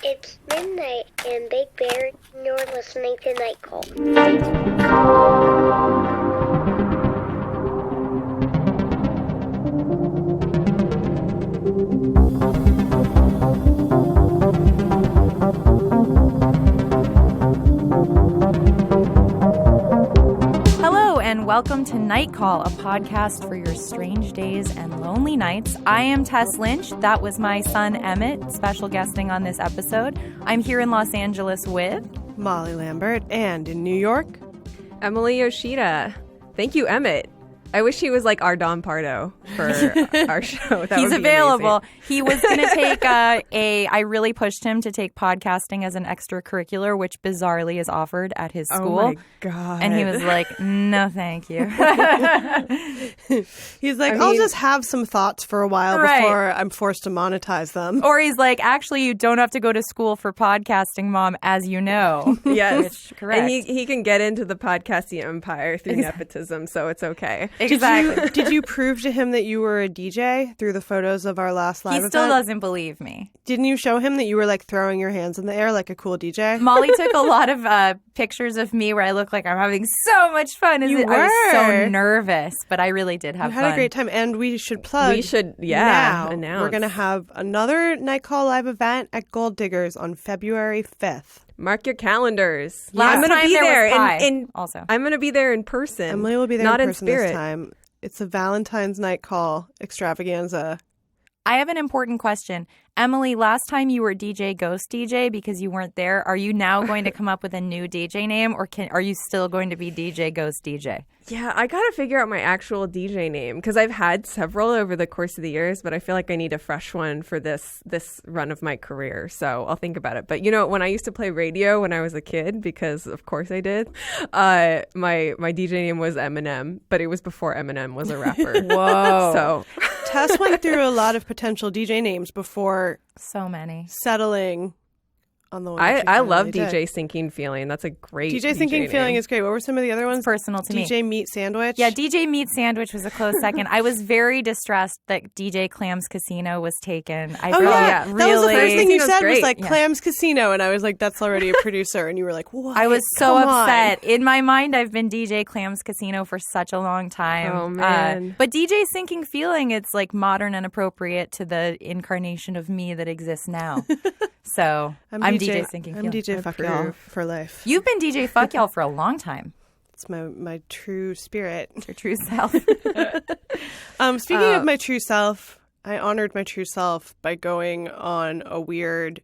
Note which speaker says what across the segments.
Speaker 1: It's midnight in Big Bear, and you're listening to Night Call.
Speaker 2: Hello, and welcome to Night Call, a podcast for your strange days and lonely nights. I am Tess Lynch. That was my son, Emmett, special guesting on this episode. I'm here in Los Angeles with
Speaker 3: Molly Lambert, and in New York,
Speaker 4: Emily Yoshida. Thank you, Emmett. I wish he was like our Don Pardo for our show. That
Speaker 2: he's
Speaker 4: would be
Speaker 2: available.
Speaker 4: amazing.
Speaker 2: He was going to take I really pushed him to take podcasting as an extracurricular, which bizarrely is offered at his school.
Speaker 4: Oh my God.
Speaker 2: And he was like, no, thank you.
Speaker 3: he's like, I'll just have some thoughts for a while
Speaker 2: Right.
Speaker 3: before I'm forced to monetize them.
Speaker 2: Or he's like, actually, you don't have to go to school for podcasting, Mom, as you know.
Speaker 4: Yes.
Speaker 2: Which, correct.
Speaker 4: And he can get into the podcasting empire through nepotism, so it's okay.
Speaker 2: Exactly.
Speaker 3: Did you prove to him that you were a DJ through the photos of our last live
Speaker 2: He
Speaker 3: event?
Speaker 2: still doesn't believe me.
Speaker 3: Didn't you show him that you were like throwing your hands in the air like a cool DJ?
Speaker 2: Molly took a lot of pictures of me where I look like I'm having so much fun.
Speaker 3: You
Speaker 2: I was so
Speaker 3: were.
Speaker 2: nervous, but I really did have
Speaker 3: You had
Speaker 2: fun.
Speaker 3: a great time, and we should plug.
Speaker 4: We should,
Speaker 3: now.
Speaker 4: announce.
Speaker 3: We're going to have another Night Call live event at Gold Diggers on February 5th.
Speaker 4: Mark your calendars.
Speaker 2: Last
Speaker 4: I'm going to
Speaker 2: time
Speaker 4: be
Speaker 2: there
Speaker 4: there.
Speaker 2: was pie,
Speaker 4: in
Speaker 2: also.
Speaker 4: I'm going to be there in person.
Speaker 3: Emily will be there
Speaker 4: not
Speaker 3: in person
Speaker 4: spirit.
Speaker 3: this time. It's a Valentine's Night Call extravaganza.
Speaker 2: I have an important question. Emily, last time you were DJ Ghost DJ because you weren't there. Are you now going to come up with a new DJ name, or are you still going to be DJ Ghost DJ?
Speaker 4: Yeah, I got to figure out my actual DJ name because I've had several over the course of the years, but I feel like I need a fresh one for this run of my career. So I'll think about it. But you know, when I used to play radio when I was a kid, because of course I did, my DJ name was Eminem, but it was before Eminem was a rapper.
Speaker 2: Whoa.
Speaker 4: So
Speaker 3: Tess went through a lot of potential DJ names before
Speaker 2: So many.
Speaker 3: settling on the one. that she
Speaker 4: I love
Speaker 3: finally did.
Speaker 4: DJ Sinking Feeling. That's a great
Speaker 3: DJ Thinking
Speaker 4: name.
Speaker 3: Feeling is great. What were some of the other ones?
Speaker 2: Personal to me.
Speaker 3: DJ Meat Sandwich.
Speaker 2: Yeah, DJ Meat Sandwich was a close second. I was very distressed that DJ Clams Casino was taken. I
Speaker 3: Oh
Speaker 2: felt
Speaker 3: yeah,
Speaker 2: really,
Speaker 3: that was the first thing you
Speaker 4: Casino's
Speaker 3: said was
Speaker 4: great.
Speaker 3: like
Speaker 2: Yeah.
Speaker 3: Clams Casino, and I was like, "That's already a producer," and you were like, "What?"
Speaker 2: I was so
Speaker 3: Come on.
Speaker 2: upset. In my mind, I've been DJ Clams Casino for such a long time.
Speaker 4: Oh, man.
Speaker 2: But DJ Sinking Feeling, it's like modern and appropriate to the incarnation of me that exists now. So I'm DJ Sinking
Speaker 3: I'm
Speaker 2: Feeling.
Speaker 3: DJ Fuck Y'all
Speaker 4: Approve.
Speaker 3: for life.
Speaker 2: You've been DJ Fuck Y'all for a long time.
Speaker 3: It's my true spirit.
Speaker 2: Your true self.
Speaker 3: Speaking of my true self, I honored my true self by going on a weird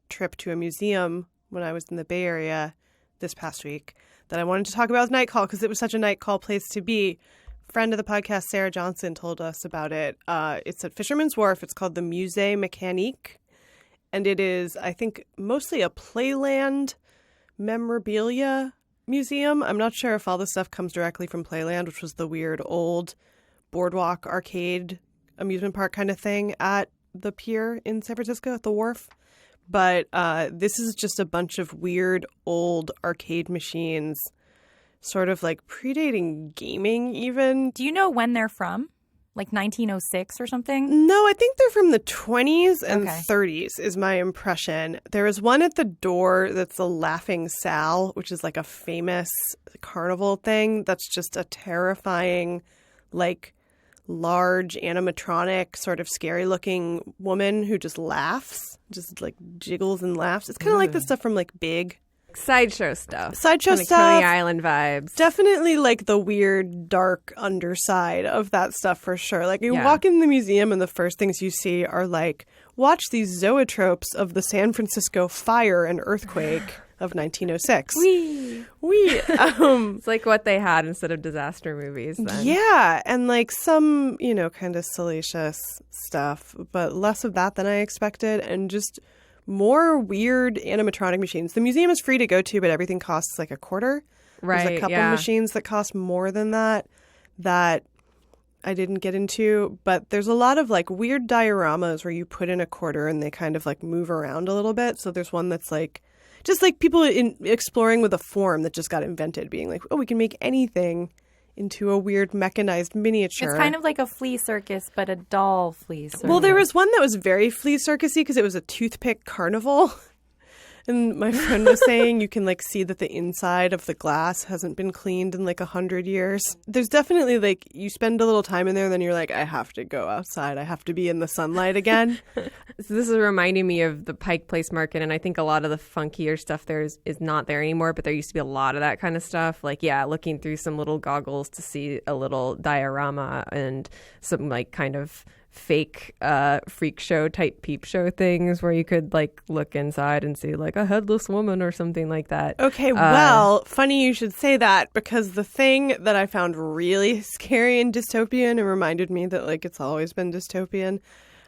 Speaker 3: trip to a museum when I was in the Bay Area this past week that I wanted to talk about with Night Call because it was such a Night Call place to be. Friend of the podcast, Sarah Johnson, told us about it. It's at Fisherman's Wharf. It's called the Musée Mécanique, and it is, I think, mostly a Playland memorabilia museum. I'm not sure if all the stuff comes directly from Playland, which was the weird old boardwalk arcade amusement park kind of thing at the pier in San Francisco at the wharf. But this is just a bunch of weird old arcade machines, sort of like predating gaming even.
Speaker 2: Do you know when they're from? Like 1906 or something?
Speaker 3: No, I think they're from the 20s and
Speaker 2: Okay.
Speaker 3: 30s is my impression. There is one at the door that's a Laughing Sal, which is like a famous carnival thing that's just a terrifying, like large animatronic, sort of scary looking woman who just laughs, just like jiggles and laughs. It's kind of like the stuff from like Big.
Speaker 4: Sideshow stuff.
Speaker 3: Sideshow
Speaker 4: Kinda
Speaker 3: stuff.
Speaker 4: Coney Island vibes.
Speaker 3: Definitely like the weird, dark underside of that stuff for sure. Like you
Speaker 4: Yeah.
Speaker 3: walk in the museum and the first things you see are like, watch these zoetropes of the San Francisco fire and earthquake of 1906.
Speaker 4: It's like what they had instead of disaster movies then.
Speaker 3: Yeah, and like some, kind of salacious stuff, but less of that than I expected, and just more weird animatronic machines. The museum is free to go to, but everything costs like $0.25. There's a
Speaker 4: Right,
Speaker 3: couple
Speaker 4: yeah.
Speaker 3: machines that cost more than that I didn't get into, but there's a lot of like weird dioramas where you put in $0.25 and they kind of like move around a little bit. So there's one that's like just like people exploring with a form that just got invented, being like, oh, we can make anything into a weird mechanized miniature.
Speaker 2: It's kind of like a flea circus, but a doll flea circus.
Speaker 3: Well, there was one that was very flea circusy because it was a toothpick carnival. And my friend was saying you can like see that the inside of the glass hasn't been cleaned in like 100 years. There's definitely like you spend a little time in there, then you're like, I have to go outside. I have to be in the sunlight again.
Speaker 4: So this is reminding me of the Pike Place Market, and I think a lot of the funkier stuff there is not there anymore, but there used to be a lot of that kind of stuff. Like, yeah, looking through some little goggles to see a little diorama and some like kind of fake freak show type peep show things where you could like look inside and see like a headless woman or something like that.
Speaker 3: Okay, well, funny you should say that, because the thing that I found really scary and dystopian and reminded me that like it's always been dystopian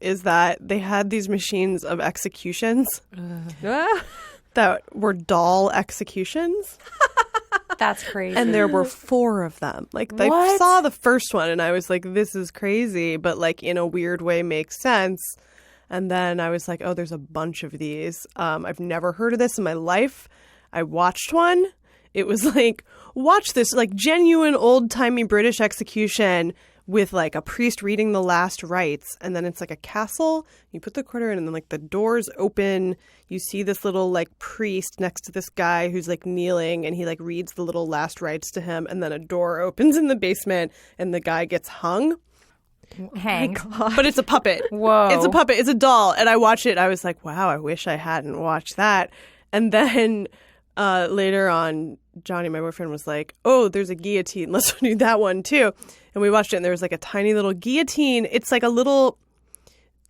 Speaker 3: is that they had these machines of executions that were doll executions.
Speaker 2: That's crazy.
Speaker 3: And there were 4 of them. Like, I
Speaker 2: What?
Speaker 3: saw the first one and I was like, this is crazy, but like in a weird way makes sense. And then I was like, oh, there's a bunch of these. I've never heard of this in my life. I watched one. It was like, watch this like genuine old-timey British execution with like a priest reading the last rites, and then it's like a castle. You put the quarter in and then like the doors open. You see this little like priest next to this guy who's like kneeling, and he like reads the little last rites to him, and then a door opens in the basement and the guy gets hung.
Speaker 2: Hanged.
Speaker 3: But it's a puppet.
Speaker 2: Whoa.
Speaker 3: It's a puppet. It's a doll. And I watched it. I was like, wow, I wish I hadn't watched that. And then later on, Johnny, my boyfriend, was like, oh, there's a guillotine. Let's do that one too. And we watched it, and there was like a tiny little guillotine. It's like a little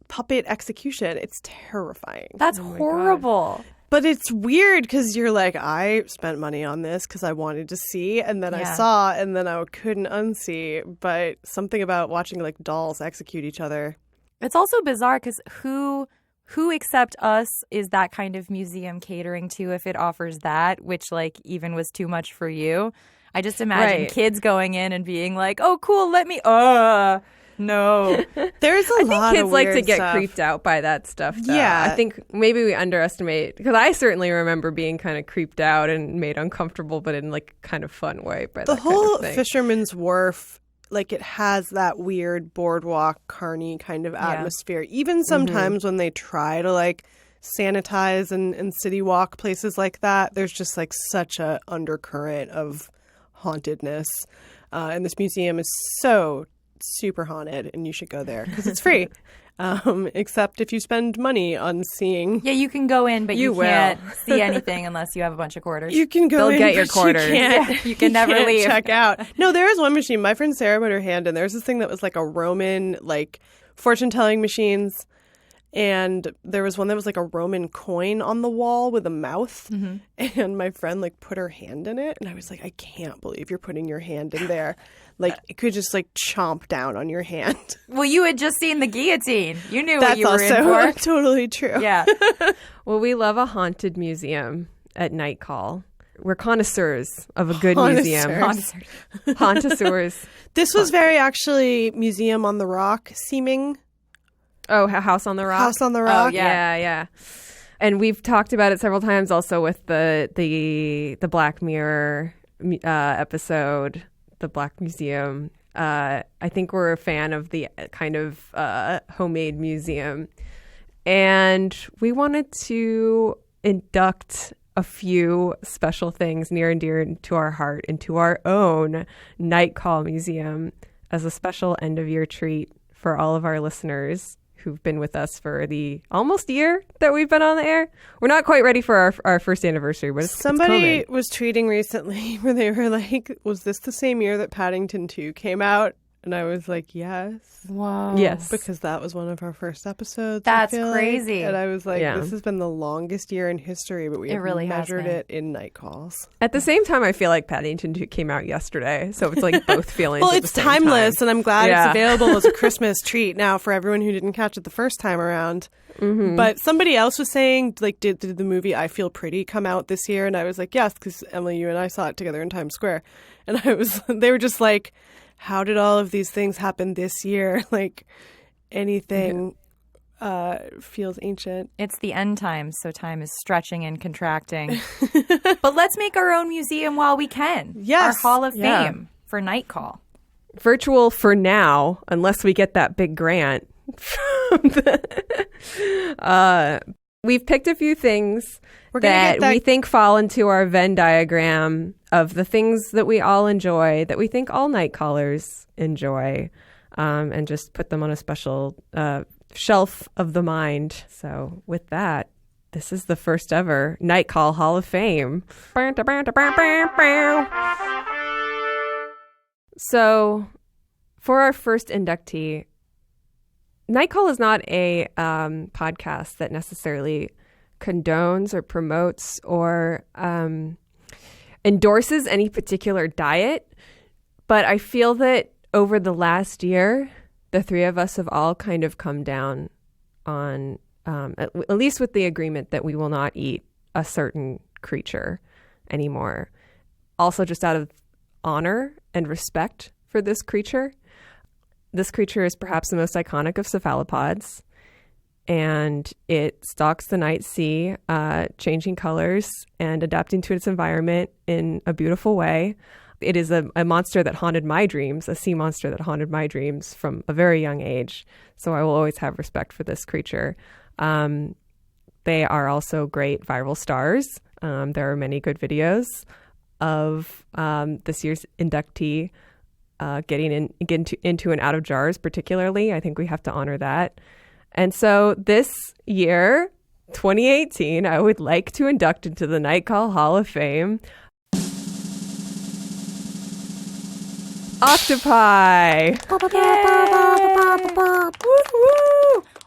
Speaker 3: puppet execution. It's terrifying.
Speaker 2: That's horrible.
Speaker 3: But it's weird because you're like, I spent money on this because I wanted to see, and then I
Speaker 2: Yeah.
Speaker 3: saw, and then I couldn't unsee. But something about watching like dolls execute each other.
Speaker 2: It's also bizarre because who except us is that kind of museum catering to if it offers that, which like even was too much for you. I just imagine
Speaker 4: Right.
Speaker 2: kids going in and being like, oh, cool, let me, no.
Speaker 3: There's a lot
Speaker 4: Kids
Speaker 3: of
Speaker 4: like to
Speaker 3: weird
Speaker 4: get
Speaker 3: stuff.
Speaker 4: creeped out by that stuff, though.
Speaker 3: Yeah.
Speaker 4: I think maybe we underestimate, because I certainly remember being kind of creeped out and made uncomfortable, but in like kind of fun way by
Speaker 3: The
Speaker 4: that
Speaker 3: whole
Speaker 4: kind of thing.
Speaker 3: Fisherman's Wharf, like it has that weird boardwalk carny kind of atmosphere. Even sometimes when they try to like sanitize and city walk places like that, there's just like such a undercurrent of hauntedness. And this museum is so super haunted, and you should go there because it's free. Except if you spend money on seeing.
Speaker 2: Yeah, you can go in, but you,
Speaker 4: You will.
Speaker 2: can't see anything unless you have a bunch of quarters.
Speaker 3: You can go
Speaker 4: They'll
Speaker 3: in,
Speaker 4: get your
Speaker 3: but
Speaker 4: quarters.
Speaker 3: You, can't,
Speaker 2: Yeah, you can never
Speaker 3: can't
Speaker 2: leave.
Speaker 3: check out. No, there is one machine. My friend Sarah put her hand in. There's this thing that was like a Roman, like fortune-telling machines. And there was one that was like a Roman coin on the wall with a mouth. And my friend like put her hand in it. And I was like, I can't believe you're putting your hand in there. Like it could just like chomp down on your hand.
Speaker 2: Well, you had just seen the guillotine. You knew what
Speaker 3: That's
Speaker 2: you were in
Speaker 3: also
Speaker 2: for.
Speaker 3: totally true.
Speaker 2: Yeah.
Speaker 4: Well, we love a haunted museum at Night Call. We're connoisseurs of a good
Speaker 3: Connoisseurs.
Speaker 4: museum. Hauntesseurs.
Speaker 3: This was very actually Museum on the Rock seeming.
Speaker 4: Oh, House on the Rock.
Speaker 3: House on the Rock.
Speaker 2: yeah.
Speaker 4: Yeah. And we've talked about it several times also with the Black Mirror episode, the Black Museum. I think we're a fan of the kind of homemade museum. And we wanted to induct a few special things near and dear to our heart into our own Night Call Museum as a special end-of-year treat for all of our listeners who've been with us for the almost year that we've been on the air. We're not quite ready for our first anniversary, but it's
Speaker 3: Somebody
Speaker 4: coming.
Speaker 3: was tweeting recently where they were like, was this the same year that Paddington 2 came out? And I was like, yes.
Speaker 2: Whoa.
Speaker 4: Yes.
Speaker 3: Because that was one of our first episodes.
Speaker 2: That's
Speaker 3: I feel
Speaker 2: crazy.
Speaker 3: Like. And I was like,
Speaker 4: Yeah.
Speaker 3: this has been the longest year in history, but we
Speaker 2: It
Speaker 3: have
Speaker 2: really has
Speaker 3: measured
Speaker 2: been.
Speaker 3: it in night calls.
Speaker 4: At the same time, I feel like Paddington 2 came out yesterday, so it's like both feelings.
Speaker 3: Well,
Speaker 4: at
Speaker 3: it's
Speaker 4: the same
Speaker 3: timeless,
Speaker 4: time.
Speaker 3: and I'm glad
Speaker 4: Yeah.
Speaker 3: it's available as a Christmas treat now for everyone who didn't catch it the first time around.
Speaker 4: Mm-hmm.
Speaker 3: But somebody else was saying, like, did the movie I Feel Pretty come out this year? And I was like, yes, because Emily, you and I saw it together in Times Square. And they were just like, how did all of these things happen this year? Like, anything feels ancient.
Speaker 2: It's the end times, so time is stretching and contracting. But let's make our own museum while we can.
Speaker 3: Yes.
Speaker 2: Our Hall of
Speaker 4: Yeah.
Speaker 2: Fame for Night Call.
Speaker 4: Virtual for now, unless we get that big grant. We've picked a few things,
Speaker 3: We're gonna
Speaker 4: that
Speaker 3: get that
Speaker 4: we think fall into our Venn diagram of the things that we all enjoy, that we think all night callers enjoy, and just put them on a special shelf of the mind. So with that, this is the first ever Night Call Hall of Fame. So for our first inductee, Night Call is not a podcast that necessarily condones or promotes or endorses any particular diet. But I feel that over the last year, the three of us have all kind of come down on, at least with the agreement that we will not eat a certain creature anymore. Also, just out of honor and respect for this creature. This creature is perhaps the most iconic of cephalopods, and it stalks the night sea, changing colors and adapting to its environment in a beautiful way. It is a monster that haunted my dreams, a sea monster that haunted my dreams from a very young age. So I will always have respect for this creature. They are also great viral stars. There are many good videos of this year's inductee getting into and out of jars, particularly. I think we have to honor that. And so this year, 2018, I would like to induct into the Night Call Hall of Fame octopi.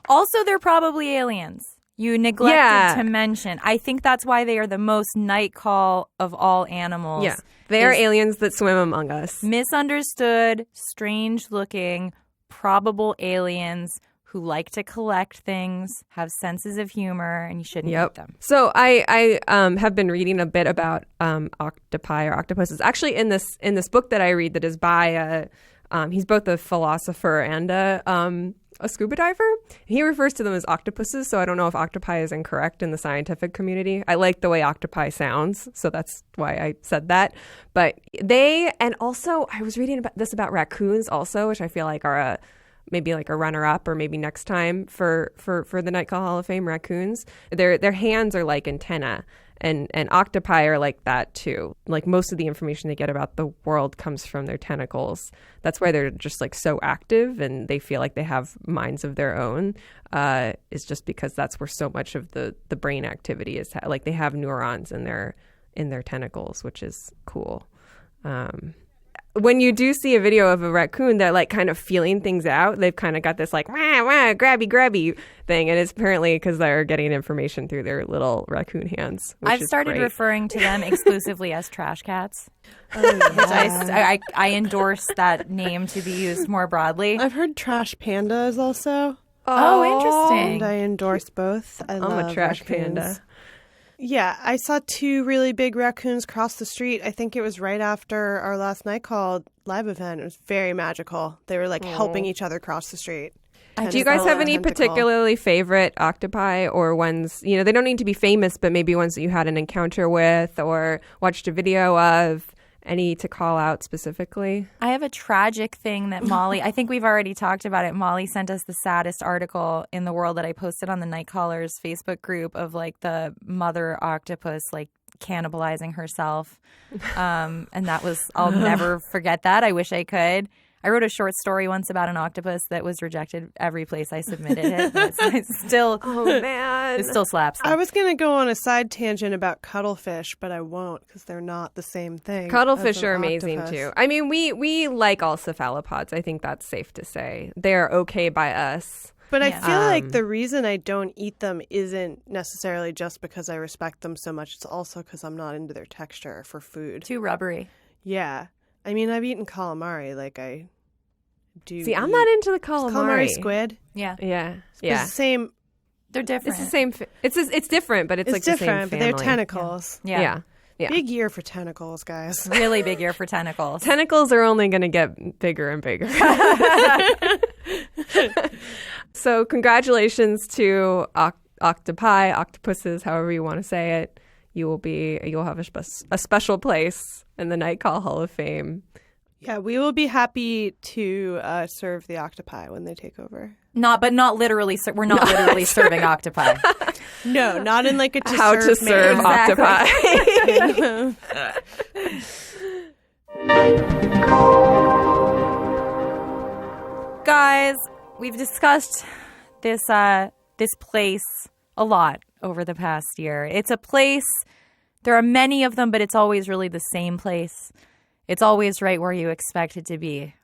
Speaker 2: Also, they're probably aliens. You neglected to mention. I think that's why they are the most night call of all animals.
Speaker 4: Yeah, they are aliens that swim among us.
Speaker 2: Misunderstood, strange looking, probable aliens who like to collect things, have senses of humor, and you shouldn't eat them.
Speaker 4: So I have been reading a bit about octopi or octopuses. Actually, in this book that I read that is by he's both a philosopher and a scuba diver. He refers to them as octopuses, so I don't know if octopi is incorrect in the scientific community. I like the way octopi sounds, so that's why I said that. But and also I was reading about raccoons also, which I feel like are maybe like a runner-up, or maybe next time for the Night Call Hall of Fame, raccoons. Their hands are like antenna, and octopi are like that too. Like most of the information they get about the world comes from their tentacles. That's why they're just like so active, and they feel like they have minds of their own. Is just because that's where so much of the brain activity is. Like they have neurons in their tentacles, which is cool. When you do see a video of a raccoon that like kind of feeling things out, they've kind of got this like wah, wah, grabby thing, and it's apparently because they're getting information through their little raccoon hands.
Speaker 2: I've started referring to them exclusively as trash cats.
Speaker 3: Oh, yeah.
Speaker 2: I endorse that name to be used more broadly.
Speaker 3: I've heard trash pandas also.
Speaker 2: Oh, interesting.
Speaker 3: And I endorse both. I'm
Speaker 4: a trash
Speaker 3: raccoons.
Speaker 4: panda.
Speaker 3: Yeah, I saw two really big raccoons cross the street. I think it was right after our last Night Call live event. It was very magical. They were like helping each other cross the street.
Speaker 4: Do you guys have any particularly favorite octopi, or ones, they don't need to be famous, but maybe ones that you had an encounter with or watched a video of? Any to call out specifically?
Speaker 2: I have a tragic thing that Molly, I think we've already talked about it. Molly sent us the saddest article in the world that I posted on the Night Callers Facebook group of like the mother octopus like cannibalizing herself. And that was, I'll never forget that. I wish I could. I wrote a short story once about an octopus that was rejected every place I submitted it. It's still,
Speaker 4: oh man,
Speaker 2: it still slaps.
Speaker 3: I was going to go on a side tangent about cuttlefish, but I won't because they're not the same thing.
Speaker 4: Cuttlefish are amazing too. I mean, we like all cephalopods. I think that's safe to say. They're okay by us.
Speaker 3: But I feel like the reason I don't eat them isn't necessarily just because I respect them so much. It's also because I'm not into their texture for food.
Speaker 2: Too rubbery.
Speaker 3: Yeah. I mean, I've eaten calamari like I do.
Speaker 4: See, I'm not into the calamari.
Speaker 3: Calamari squid.
Speaker 2: Yeah.
Speaker 4: Yeah.
Speaker 3: It's the same.
Speaker 2: They're different.
Speaker 4: It's the same. It's different, but it's like
Speaker 3: different,
Speaker 4: the same family.
Speaker 3: but they're tentacles.
Speaker 2: Yeah.
Speaker 4: Yeah.
Speaker 3: Big year for tentacles, guys.
Speaker 2: Really big year for tentacles.
Speaker 4: Tentacles are only going to get bigger and bigger. So congratulations to octopi, octopuses, however you want to say it. You'll have a special place in the Night Call Hall of Fame.
Speaker 3: Yeah, we will be happy to serve the octopi when they take over.
Speaker 2: But not literally. We're not literally serving octopi.
Speaker 3: No, not in like a
Speaker 4: How to serve
Speaker 3: manner.
Speaker 4: octopi.
Speaker 2: Guys, we've discussed this place a lot over the past year. It's a place, there are many of them, but it's always really the same place. It's always right where you expect it to be.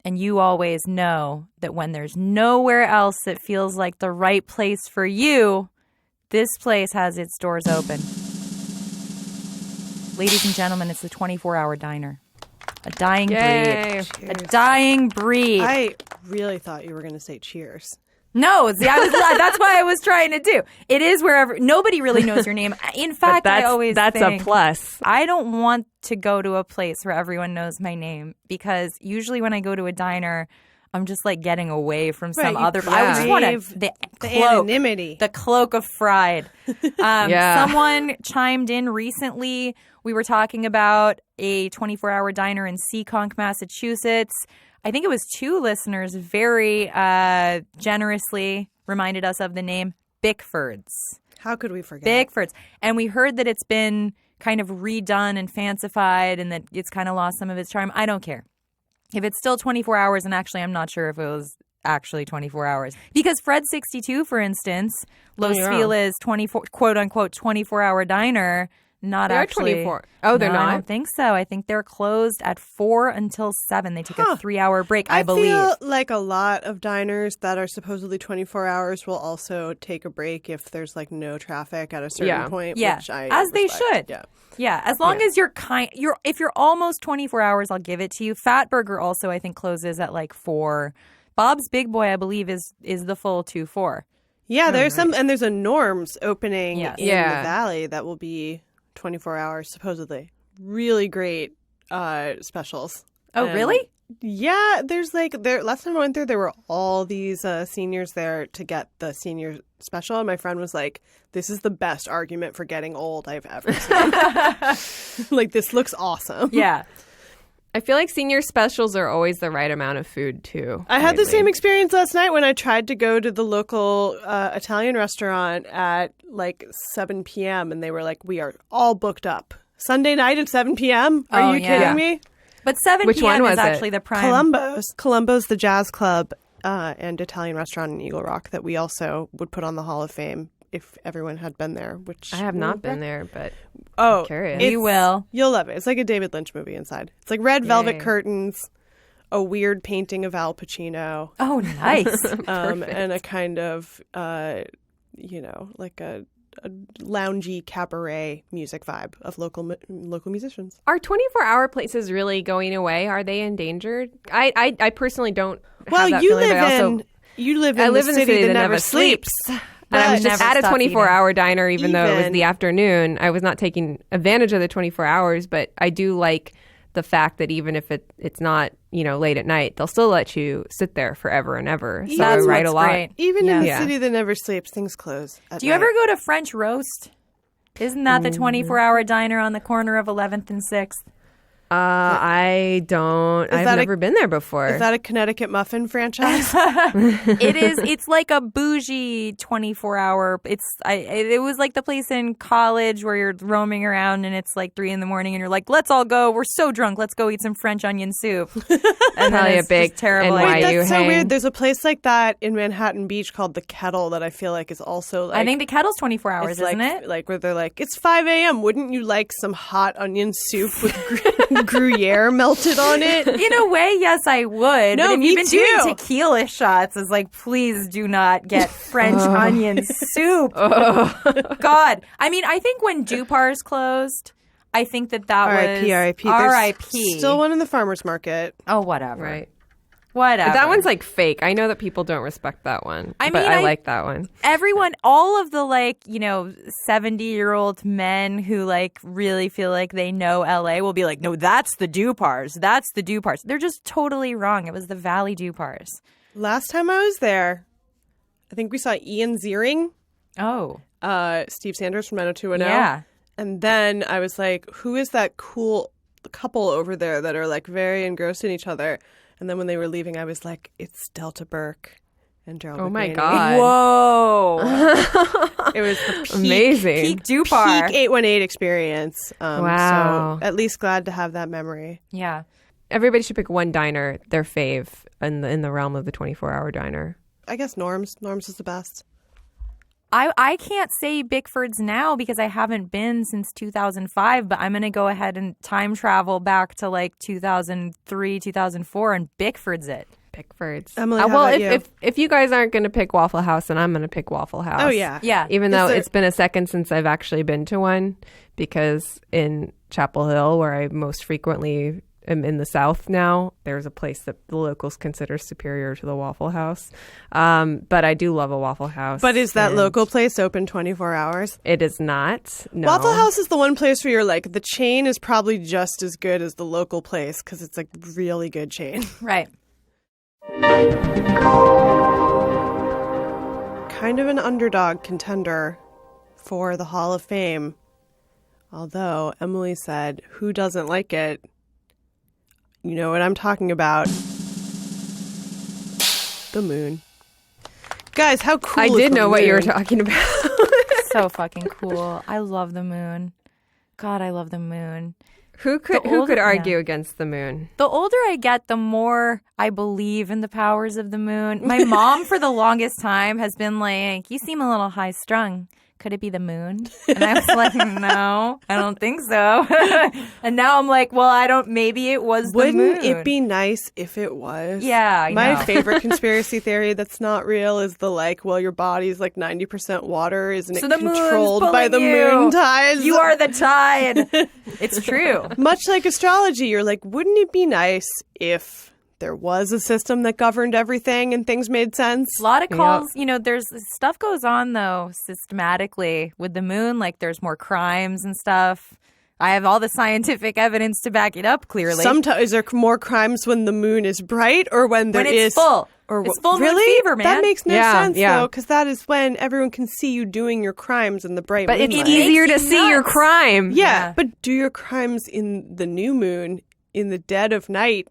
Speaker 2: And you always know that when there's nowhere else that feels like the right place for you, this place has its doors open. Ladies and gentlemen, it's the 24-hour diner. A dying
Speaker 4: Yay.
Speaker 2: breed. A dying breed.
Speaker 3: I really thought you were going to say cheers.
Speaker 2: No, see, that's what I was trying to do. It is wherever. Nobody really knows your name. In fact, I always
Speaker 4: that's
Speaker 2: think
Speaker 4: a plus.
Speaker 2: I don't want to go to a place where everyone knows my name because usually when I go to a diner, I'm just like getting away from some
Speaker 3: Right,
Speaker 2: other.
Speaker 3: you
Speaker 2: I just want
Speaker 3: crave
Speaker 2: the
Speaker 3: the
Speaker 2: cloak,
Speaker 3: anonymity.
Speaker 2: the cloak of fried.
Speaker 4: Yeah.
Speaker 2: Someone chimed in recently. We were talking about a 24-hour diner in Seekonk, Massachusetts. I think it was 2 listeners very generously reminded us of the name Bickford's.
Speaker 3: How could we forget?
Speaker 2: Bickford's. And we heard that it's been kind of redone and fancified and that it's kind of lost some of its charm. I don't care. If it's still 24 hours, and actually I'm not sure if it was actually 24 hours. Because Fred 62, for instance, Los Feliz 24, quote-unquote 24-hour diner, not
Speaker 4: They're
Speaker 2: actually.
Speaker 4: 24. Oh, they're
Speaker 2: No,
Speaker 4: not?
Speaker 2: I don't think so. I think they're closed at 4 until 7. They take a 3-hour break, I believe.
Speaker 3: feel like a lot of diners that are supposedly 24 hours will also take a break if there's like no traffic at a certain point.
Speaker 2: Yeah,
Speaker 3: which I
Speaker 2: as they
Speaker 3: respect.
Speaker 2: should.
Speaker 3: Yeah.
Speaker 2: Yeah, as long as if you're almost 24 hours, I'll give it to you. Fatburger also, I think, closes at like 4. Bob's Big Boy, I believe, is the full 2-4.
Speaker 3: Yeah, there's some, and there's a Norms opening
Speaker 2: Yes.
Speaker 3: in
Speaker 4: Yeah.
Speaker 3: the Valley that will be 24 hours, supposedly. Really great specials.
Speaker 2: Oh,
Speaker 3: And
Speaker 2: really?
Speaker 3: Yeah, there's last time I went there were all these seniors there to get the senior special. And my friend was like, this is the best argument for getting old I've ever seen. Like, this looks awesome.
Speaker 2: Yeah.
Speaker 4: I feel like senior specials are always the right amount of food, too.
Speaker 3: I had the
Speaker 4: lately.
Speaker 3: same experience last night when I tried to go to the local Italian restaurant at like 7 p.m. and they were like, we are all booked up. Sunday night at 7 p.m.? Are
Speaker 2: Oh,
Speaker 3: you
Speaker 2: yeah.
Speaker 3: kidding me?
Speaker 2: But 7
Speaker 4: Which
Speaker 2: p.m.
Speaker 4: one
Speaker 2: is
Speaker 4: was it?
Speaker 2: actually the prime.
Speaker 3: Columbo's the jazz club and Italian restaurant in Eagle Rock that we also would put on the Hall of Fame if everyone had been there, which
Speaker 4: I have not been there, but
Speaker 3: Oh,
Speaker 4: curious.
Speaker 2: You will.
Speaker 3: You'll love it. It's like a David Lynch movie inside. It's like red velvet
Speaker 4: Yay.
Speaker 3: curtains, a weird painting of Al Pacino,
Speaker 2: Oh, nice.
Speaker 3: and a kind of, like a loungy cabaret music vibe of local musicians.
Speaker 4: are 24-hour places really going away? Are they endangered? I personally don't
Speaker 3: Well,
Speaker 4: have that
Speaker 3: you
Speaker 4: feeling,
Speaker 3: live
Speaker 4: but I also
Speaker 3: in you live in
Speaker 4: I live
Speaker 3: the
Speaker 4: in a
Speaker 3: city that never sleeps.
Speaker 4: And I was
Speaker 2: But
Speaker 4: just
Speaker 2: never
Speaker 4: at a
Speaker 2: stop
Speaker 4: 24-hour diner, even though it was
Speaker 3: Even-
Speaker 4: the afternoon. I was not taking advantage of the 24 hours, but I do like the fact that even if it's not, late at night, they'll still let you sit there forever and ever. So
Speaker 2: That's
Speaker 4: I write
Speaker 2: what's
Speaker 4: a lot.
Speaker 2: great.
Speaker 3: Even in the
Speaker 4: Yeah.
Speaker 3: city that never sleeps, things close. At
Speaker 2: Do you
Speaker 3: night.
Speaker 2: ever go to French Roast? Isn't that the 24-hour diner on the corner of 11th and 6th?
Speaker 4: I don't. I've
Speaker 3: that a-
Speaker 4: never been there before.
Speaker 3: Is that a Connecticut muffin franchise?
Speaker 2: It is. It's like a bougie 24-hour. It was like the place in college where you're roaming around and it's like 3 a.m. and you're like, let's all go. We're so drunk. Let's go eat some French onion soup. And then
Speaker 4: Probably a
Speaker 2: it's
Speaker 4: big
Speaker 2: just terrible.
Speaker 4: NYU
Speaker 3: Wait, that's so
Speaker 4: hang.
Speaker 3: weird. There's a place like that in Manhattan Beach called the Kettle that I feel like is also like
Speaker 2: I think the kettle's 24 hours,
Speaker 3: it's
Speaker 2: isn't
Speaker 3: like,
Speaker 2: it?
Speaker 3: Like where they're like, it's 5 a.m. Wouldn't you like some hot onion soup with Gruyere melted on it?
Speaker 2: In a way, yes, I would.
Speaker 3: No,
Speaker 2: but if
Speaker 3: me
Speaker 2: you've been
Speaker 3: too.
Speaker 2: doing tequila shots, it's like, please do not get French onion soup. God. I mean, I think when Dupar's closed, I think that was
Speaker 3: R.I.P. R.I.P. There's
Speaker 2: R.I.P.
Speaker 3: Still one in the farmer's market.
Speaker 2: Oh, whatever.
Speaker 4: right.
Speaker 2: Whatever.
Speaker 4: But that one's like fake. I know that people don't respect that one.
Speaker 2: I
Speaker 4: but
Speaker 2: mean,
Speaker 4: I
Speaker 2: I-
Speaker 4: like that one.
Speaker 2: everyone, all of the 70-year-old men who really feel like they know LA will be like, no, that's the Dupars. That's the Dupars. They're just totally wrong. It was the Valley Dupars.
Speaker 3: Last time I was there, I think we saw Ian Ziering,
Speaker 2: Oh,
Speaker 3: Steve Sanders from 90210.
Speaker 2: yeah.
Speaker 3: And then I was like, who is that cool couple over there that are like very engrossed in each other? And then when they were leaving, I was like, it's Delta Burke and Gerald
Speaker 4: Oh my
Speaker 3: McRaney.
Speaker 4: God.
Speaker 2: Whoa.
Speaker 3: It was the peak,
Speaker 4: Amazing.
Speaker 2: Peak Dupar.
Speaker 3: peak 818 experience.
Speaker 4: Wow.
Speaker 3: So at least glad to have that memory.
Speaker 2: Yeah.
Speaker 4: Everybody should pick one diner, their fave, in the realm of the 24-hour diner.
Speaker 3: I guess Norm's. Norm's is the best.
Speaker 2: I can't say Bickford's now because I haven't been since 2005, but I'm going to go ahead and time travel back to like 2003, 2004, and Bickford's it.
Speaker 4: Pickford's.
Speaker 3: Emily, how
Speaker 4: well,
Speaker 3: about
Speaker 4: if you guys aren't going to pick Waffle House, then I'm going to pick Waffle House.
Speaker 3: Oh, yeah.
Speaker 2: Yeah.
Speaker 4: Even though
Speaker 3: Is there-
Speaker 4: it's been a second since I've actually been to one, because in Chapel Hill, where I most frequently am in the South now, there's a place that the locals consider superior to the Waffle House. But I do love a Waffle House.
Speaker 3: But is that
Speaker 4: and
Speaker 3: local place open 24 hours?
Speaker 4: It is not. No.
Speaker 3: Waffle House is the one place where you're like, the chain is probably just as good as the local place because it's like really good chain.
Speaker 2: Right.
Speaker 3: Kind of an underdog contender for the Hall of Fame. Although Emily said, who doesn't like it? You know what I'm talking about. The moon. Guys, how cool
Speaker 4: I
Speaker 3: is
Speaker 4: did
Speaker 3: the
Speaker 4: know what you were
Speaker 3: moon?
Speaker 4: talking about.
Speaker 2: So fucking cool. I love the moon. God, I love the moon.
Speaker 4: Who
Speaker 2: The
Speaker 4: could
Speaker 2: older-
Speaker 4: argue against the moon?
Speaker 2: The older I get, the more I believe in the powers of the moon. My mom, for the longest time, has been like, you seem a little high strung. Could it be the moon? And I was like, no, I don't think so. And now I'm like, well, maybe it was the moon.
Speaker 3: Wouldn't it be nice if it was?
Speaker 2: Yeah, I
Speaker 3: My
Speaker 2: know.
Speaker 3: favorite conspiracy theory that's not real is the like, well, your body's like 90% water, isn't
Speaker 2: So
Speaker 3: it
Speaker 2: the moon's
Speaker 3: controlled by the
Speaker 2: pulling you.
Speaker 3: moon tides?
Speaker 2: You are the tide. It's true.
Speaker 3: Much like astrology, you're like, wouldn't it be nice if there was a system that governed everything and things made sense?
Speaker 2: A lot of calls, there's stuff goes on though systematically with the moon. Like there's more crimes and stuff. I have all the scientific evidence to back it up clearly.
Speaker 3: Sometimes is there more crimes when the moon is bright or when there
Speaker 2: when
Speaker 3: is
Speaker 2: it's full.
Speaker 3: Or
Speaker 2: It's full moon
Speaker 3: really?
Speaker 2: fever, man.
Speaker 3: That makes no
Speaker 4: Yeah,
Speaker 3: sense
Speaker 4: yeah.
Speaker 3: though, because that is when everyone can see you doing your crimes in the bright
Speaker 4: But it's
Speaker 3: moonlight.
Speaker 4: easier to
Speaker 2: makes you
Speaker 4: see your
Speaker 2: nuts.
Speaker 4: crime.
Speaker 3: Yeah, but do your crimes in the new moon, in the dead of night,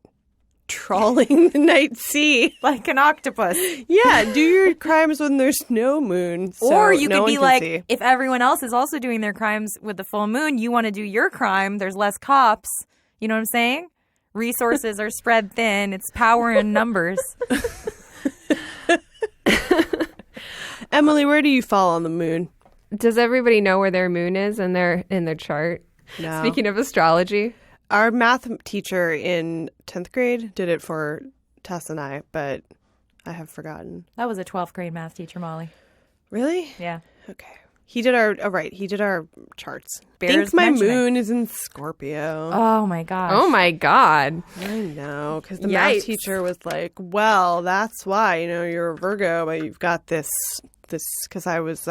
Speaker 3: trawling the night sea.
Speaker 2: Like an octopus.
Speaker 3: Yeah, do your crimes when there's no moon. So
Speaker 2: or you
Speaker 3: no
Speaker 2: could be
Speaker 3: one can
Speaker 2: like,
Speaker 3: see.
Speaker 2: if everyone else is also doing their crimes with the full moon, you want to do your crime. There's less cops. You know what I'm saying? Resources are spread thin. It's power in numbers.
Speaker 3: Emily, where do you fall on the moon?
Speaker 4: Does everybody know where their moon is in their chart?
Speaker 3: No.
Speaker 4: Speaking of astrology,
Speaker 3: Our math teacher in 10th grade did it for Tess and I, but I have forgotten.
Speaker 2: That was a 12th grade math teacher, Molly.
Speaker 3: Really?
Speaker 2: Yeah.
Speaker 3: Okay. He did our he did our charts.
Speaker 2: Bears
Speaker 3: Think my
Speaker 2: mentioning.
Speaker 3: moon is in Scorpio.
Speaker 2: Oh my gosh.
Speaker 4: oh my God.
Speaker 3: I know, because the math
Speaker 4: Yikes.
Speaker 3: teacher was like, "Well, that's why you're a Virgo, but you've got this." Because I was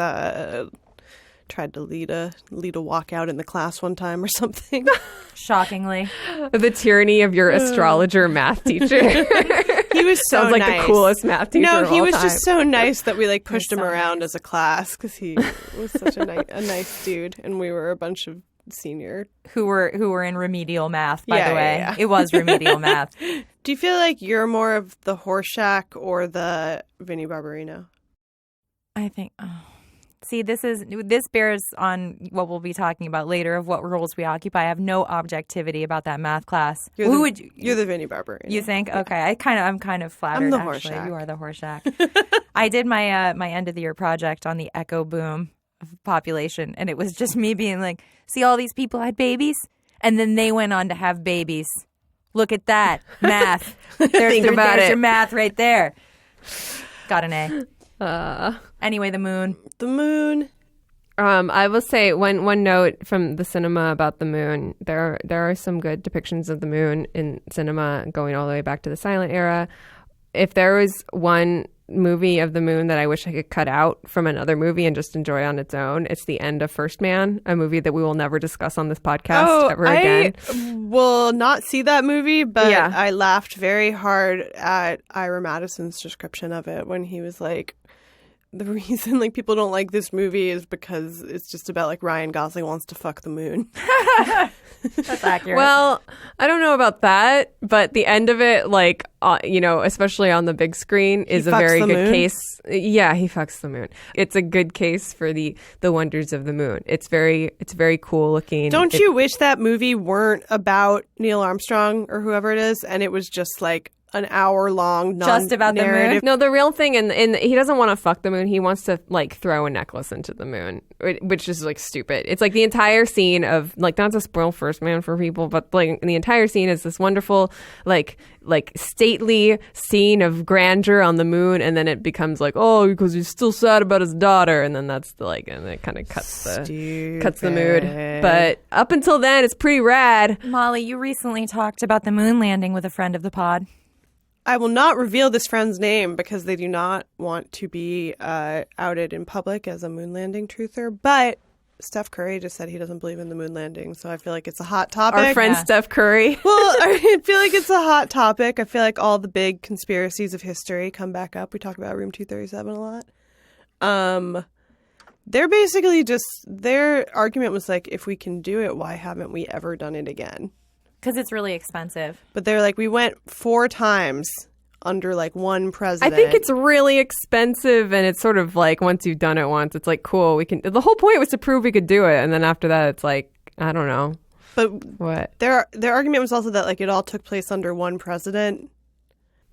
Speaker 3: tried to lead a walkout in the class one time or something.
Speaker 2: Shockingly.
Speaker 4: The tyranny of your astrologer math teacher.
Speaker 3: He was so
Speaker 4: Sounds like
Speaker 3: nice.
Speaker 4: the coolest math teacher
Speaker 3: No,
Speaker 4: of
Speaker 3: he
Speaker 4: all
Speaker 3: was
Speaker 4: time.
Speaker 3: just so nice that we pushed him
Speaker 2: so
Speaker 3: around as a class because he was such a nice dude, and we were a bunch of senior.
Speaker 2: Who were in remedial math, by
Speaker 3: Yeah,
Speaker 2: the way.
Speaker 3: yeah.
Speaker 2: It was remedial math.
Speaker 3: Do you feel like you're more of the Horseshack or the Vinnie Barbarino?
Speaker 2: I think. See, this bears on what we'll be talking about later of what roles we occupy. I have no objectivity about that math class.
Speaker 3: You're
Speaker 2: Who
Speaker 3: the,
Speaker 2: would you?
Speaker 3: You're the Vinnie Barbarino.
Speaker 2: You think? Okay, I'm kind of flattered.
Speaker 3: I'm the
Speaker 2: actually.
Speaker 3: Horseshack.
Speaker 2: You are the Horseshack. I did my my end of the year project on the echo boom of population, and it was just me being like, "See, all these people had babies, and then they went on to have babies. Look at that math. There's
Speaker 4: it.
Speaker 2: your math right there. Got an A. Anyway, the moon.
Speaker 3: The moon.
Speaker 4: I will say one note from the cinema about the moon. There are some good depictions of the moon in cinema going all the way back to the silent era. If there was one movie of the moon that I wish I could cut out from another movie and just enjoy on its own, it's the end of First Man, a movie that we will never discuss on this podcast ever again.
Speaker 3: I will not see that movie, but
Speaker 4: Yeah.
Speaker 3: I laughed very hard at Ira Madison's description of it when he was like, the reason like people don't like this movie is because it's just about like Ryan Gosling wants to fuck the moon.
Speaker 2: That's accurate.
Speaker 4: Well, I don't know about that, but the end of it, like, especially on the big screen, is a
Speaker 3: fucks
Speaker 4: very
Speaker 3: the
Speaker 4: good
Speaker 3: moon?
Speaker 4: case. Yeah, he fucks the moon. It's a good case for the wonders of the moon. It's very cool looking.
Speaker 3: Don't you wish that movie weren't about Neil Armstrong or whoever it is, and it was just like an hour-long
Speaker 2: Just about the moon?
Speaker 3: narrative?
Speaker 4: No, the real thing, and he doesn't want to fuck the moon. He wants to like throw a necklace into the moon, which is like stupid. It's like the entire scene of like, not to spoil First Man for people, but like the entire scene is this wonderful like stately scene of grandeur on the moon, and then it becomes like, oh, because he's still sad about his daughter, and then that's and it kind of cuts the mood. But up until then, it's pretty rad.
Speaker 2: Molly, you recently talked about the moon landing with a friend of the pod.
Speaker 3: I will not reveal this friend's name because they do not want to be outed in public as a moon landing truther. But Steph Curry just said he doesn't believe in the moon landing, so I feel like it's a hot topic.
Speaker 4: Our friend Steph Curry.
Speaker 3: Well, I feel like it's a hot topic. I feel like all the big conspiracies of history come back up. We talk about Room 237 a lot. They're basically just, their argument was like, if we can do it, why haven't we ever done it again?
Speaker 2: Because it's really expensive.
Speaker 3: But they're like, we went 4 times under like one
Speaker 4: I
Speaker 3: president.
Speaker 4: think it's really expensive, and it's sort of like once you've done it once, it's like, cool, we can. The whole point was to prove we could do it, and then after that, it's like, I don't know.
Speaker 3: But
Speaker 4: What?
Speaker 3: their argument was also that like it all took place under one president.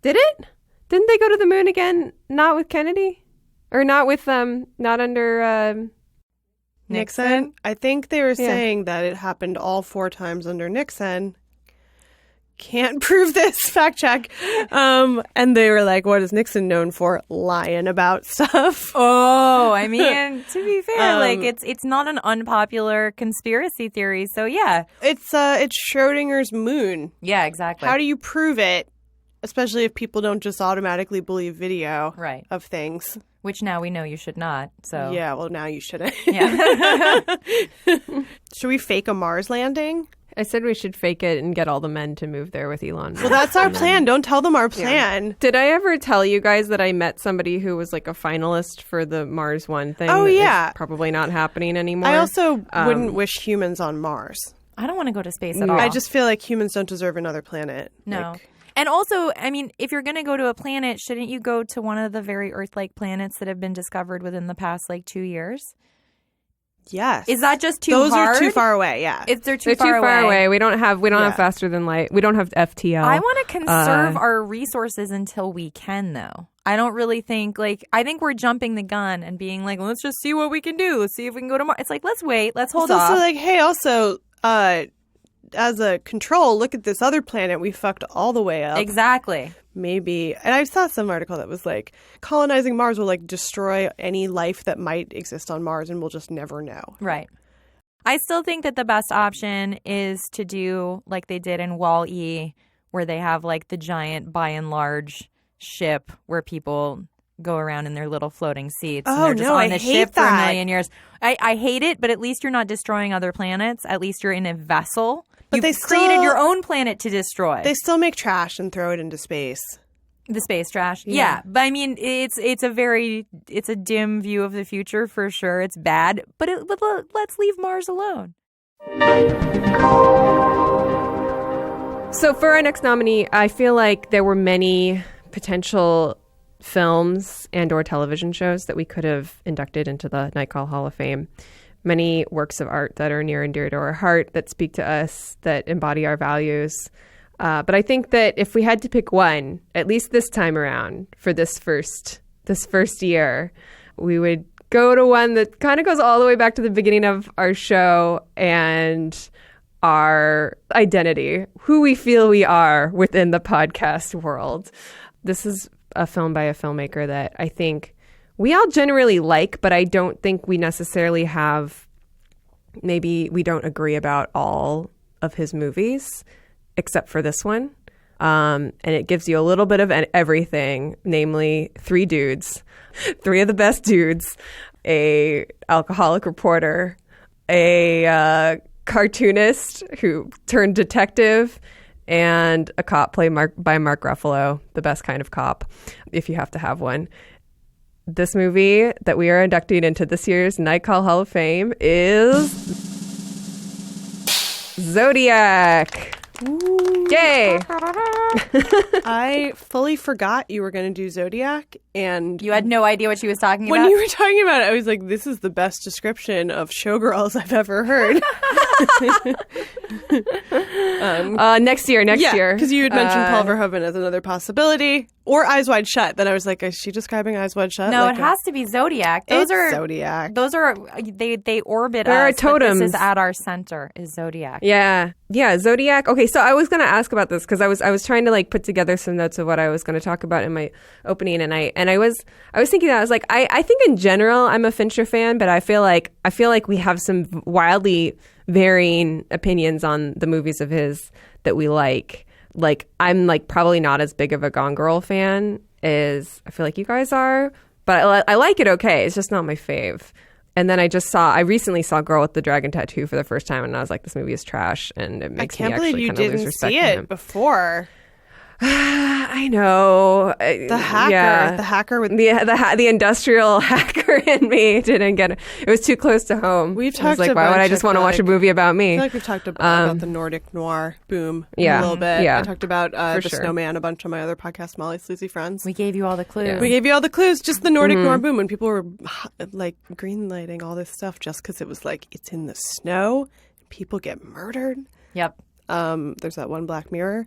Speaker 4: Did it? Didn't they go to the moon again? Not with Kennedy? Or not with, not under,
Speaker 3: Nixon. I think they were
Speaker 4: Yeah.
Speaker 3: saying that it happened all 4 times under Nixon. Can't prove this. Fact check. And they were like, what is Nixon known for? Lying about stuff.
Speaker 2: Oh, I mean, to be fair, like
Speaker 3: Um,
Speaker 2: it's not an unpopular conspiracy theory. So yeah.
Speaker 3: It's Schrodinger's moon.
Speaker 2: Yeah, exactly.
Speaker 3: How do you prove it? Especially if people don't just automatically believe video
Speaker 2: Right.
Speaker 3: of things.
Speaker 2: Which now we know you should not. So
Speaker 3: Yeah, well, now you shouldn't.
Speaker 2: Yeah.
Speaker 3: Should we fake a Mars landing?
Speaker 4: I said we should fake it and get all the men to move there with Elon.
Speaker 3: Well, that's our plan. Don't tell them our plan.
Speaker 4: Did I ever tell you guys that I met somebody who was like a finalist for the Mars One thing?
Speaker 3: Oh,
Speaker 4: that is
Speaker 3: yeah.
Speaker 4: probably not happening anymore.
Speaker 3: I also wouldn't wish humans on Mars.
Speaker 2: I don't want to go to space at all.
Speaker 3: I just feel like humans don't deserve another planet.
Speaker 2: No.
Speaker 3: Like,
Speaker 2: And also, I mean, if you're going to go to a planet, shouldn't you go to one of the very Earth-like planets that have been discovered within the past, like, 2 years?
Speaker 3: yes.
Speaker 2: Is that just too
Speaker 3: Those
Speaker 2: hard?
Speaker 3: are too far away, yeah.
Speaker 2: If they're
Speaker 4: They're too far away. We don't have
Speaker 3: Yeah.
Speaker 4: faster than light. We don't have FTL.
Speaker 2: I want to conserve our resources until we can, though. I don't really think, like, I think we're jumping the gun and being like, let's just see what we can do. Let's see if we can go to Mars. It's like, let's wait. Let's hold
Speaker 3: It's
Speaker 2: off.
Speaker 3: also like, hey, also, as a control, look at this other planet we fucked all the way up.
Speaker 2: Exactly.
Speaker 3: Maybe. And I saw some article that was like, colonizing Mars will like destroy any life that might exist on Mars and we'll just never know.
Speaker 2: Right. I still think that the best option is to do like they did in Wall-E, where they have like the giant by and large ship where people go around in their little floating seats. And
Speaker 3: Oh,
Speaker 2: they're just
Speaker 3: no,
Speaker 2: on
Speaker 3: I
Speaker 2: the
Speaker 3: hate
Speaker 2: ship for a
Speaker 3: that.
Speaker 2: million years. I hate it, but at least you're not destroying other planets. At least you're in a vessel.
Speaker 3: But
Speaker 2: You've
Speaker 3: they
Speaker 2: created
Speaker 3: still-
Speaker 2: your own planet to destroy.
Speaker 3: They still make trash and throw it into space.
Speaker 2: The space trash. Yeah. But I mean, it's a dim view of the future for sure. It's bad, but let's leave Mars alone.
Speaker 4: So for our next nominee, I feel like there were many potential films and or television shows that we could have inducted into the Night Call Hall of Fame. Many works of art that are near and dear to our heart, that speak to us, that embody our values. But I think that if we had to pick one, at least this time around, for this first year, we would go to one that kind of goes all the way back to the beginning of our show and our identity, who we feel we are within the podcast world. This is a film by a filmmaker that I think we all generally like, but I don't think we necessarily have, maybe we don't agree about all of his movies, except for this one. And it gives you a little bit of everything, namely 3 dudes, 3 of the best dudes, a alcoholic reporter, a cartoonist who turned detective, and a cop played by Mark Ruffalo, the best kind of cop, if you have to have one. this movie that we are inducting into this year's Night Call Hall of Fame is Zodiac. Ooh. Yay!
Speaker 3: I fully forgot you were going to do Zodiac, and
Speaker 2: You had no idea what she was talking
Speaker 3: when
Speaker 2: about?
Speaker 3: you were talking about it, I was like, this is the best description of showgirls I've ever heard.
Speaker 4: Next year.
Speaker 3: Because you had mentioned Paul Verhoeven as another possibility, or Eyes Wide Shut. Then I was like, is she describing Eyes Wide Shut?
Speaker 2: No,
Speaker 3: Like
Speaker 2: it has to be Zodiac. Those
Speaker 3: it's
Speaker 2: are
Speaker 3: Zodiac.
Speaker 2: Those are they orbit
Speaker 4: There are
Speaker 2: us. But
Speaker 4: totems.
Speaker 2: this is at our center. Is Zodiac.
Speaker 4: Yeah, Zodiac. Okay, so I was going to ask about this because I was trying to like put together some notes of what I was going to talk about in my opening, and I was thinking that I was like I think in general I'm a Fincher fan, but I feel like we have some wildly varying opinions on the movies of his that we like. Like I'm like probably not as big of a Gone Girl fan as I feel like you guys are, but I like it okay. It's just not my fave. And then I recently saw Girl with the Dragon Tattoo for the first time, and I was like, this movie is trash, and it
Speaker 3: I
Speaker 4: makes me
Speaker 3: can't
Speaker 4: actually
Speaker 3: believe you
Speaker 4: kind of lose
Speaker 3: didn't
Speaker 4: respect
Speaker 3: see
Speaker 4: for
Speaker 3: it
Speaker 4: him.
Speaker 3: before.
Speaker 4: I know.
Speaker 3: The hacker.
Speaker 4: Yeah.
Speaker 3: The hacker with...
Speaker 4: The industrial hacker in me didn't get it. It was too close to home.
Speaker 3: We've
Speaker 4: I was
Speaker 3: talked
Speaker 4: like,
Speaker 3: a
Speaker 4: why would I
Speaker 3: bunch,
Speaker 4: just
Speaker 3: I
Speaker 4: want to
Speaker 3: feel
Speaker 4: watch a
Speaker 3: like.
Speaker 4: movie about
Speaker 3: I
Speaker 4: me?
Speaker 3: feel like we've talked about the Nordic noir boom
Speaker 4: Yeah,
Speaker 3: a little bit.
Speaker 4: yeah.
Speaker 3: I talked about The
Speaker 4: sure.
Speaker 3: Snowman a bunch on my other podcast, Molly Sleazy Friends.
Speaker 2: We gave you all the clues.
Speaker 4: Yeah.
Speaker 3: We gave you all the clues, just the Nordic noir boom, when people were like greenlighting all this stuff just because it was like, it's in the snow, people get murdered.
Speaker 2: Yep.
Speaker 3: There's that one Black Mirror.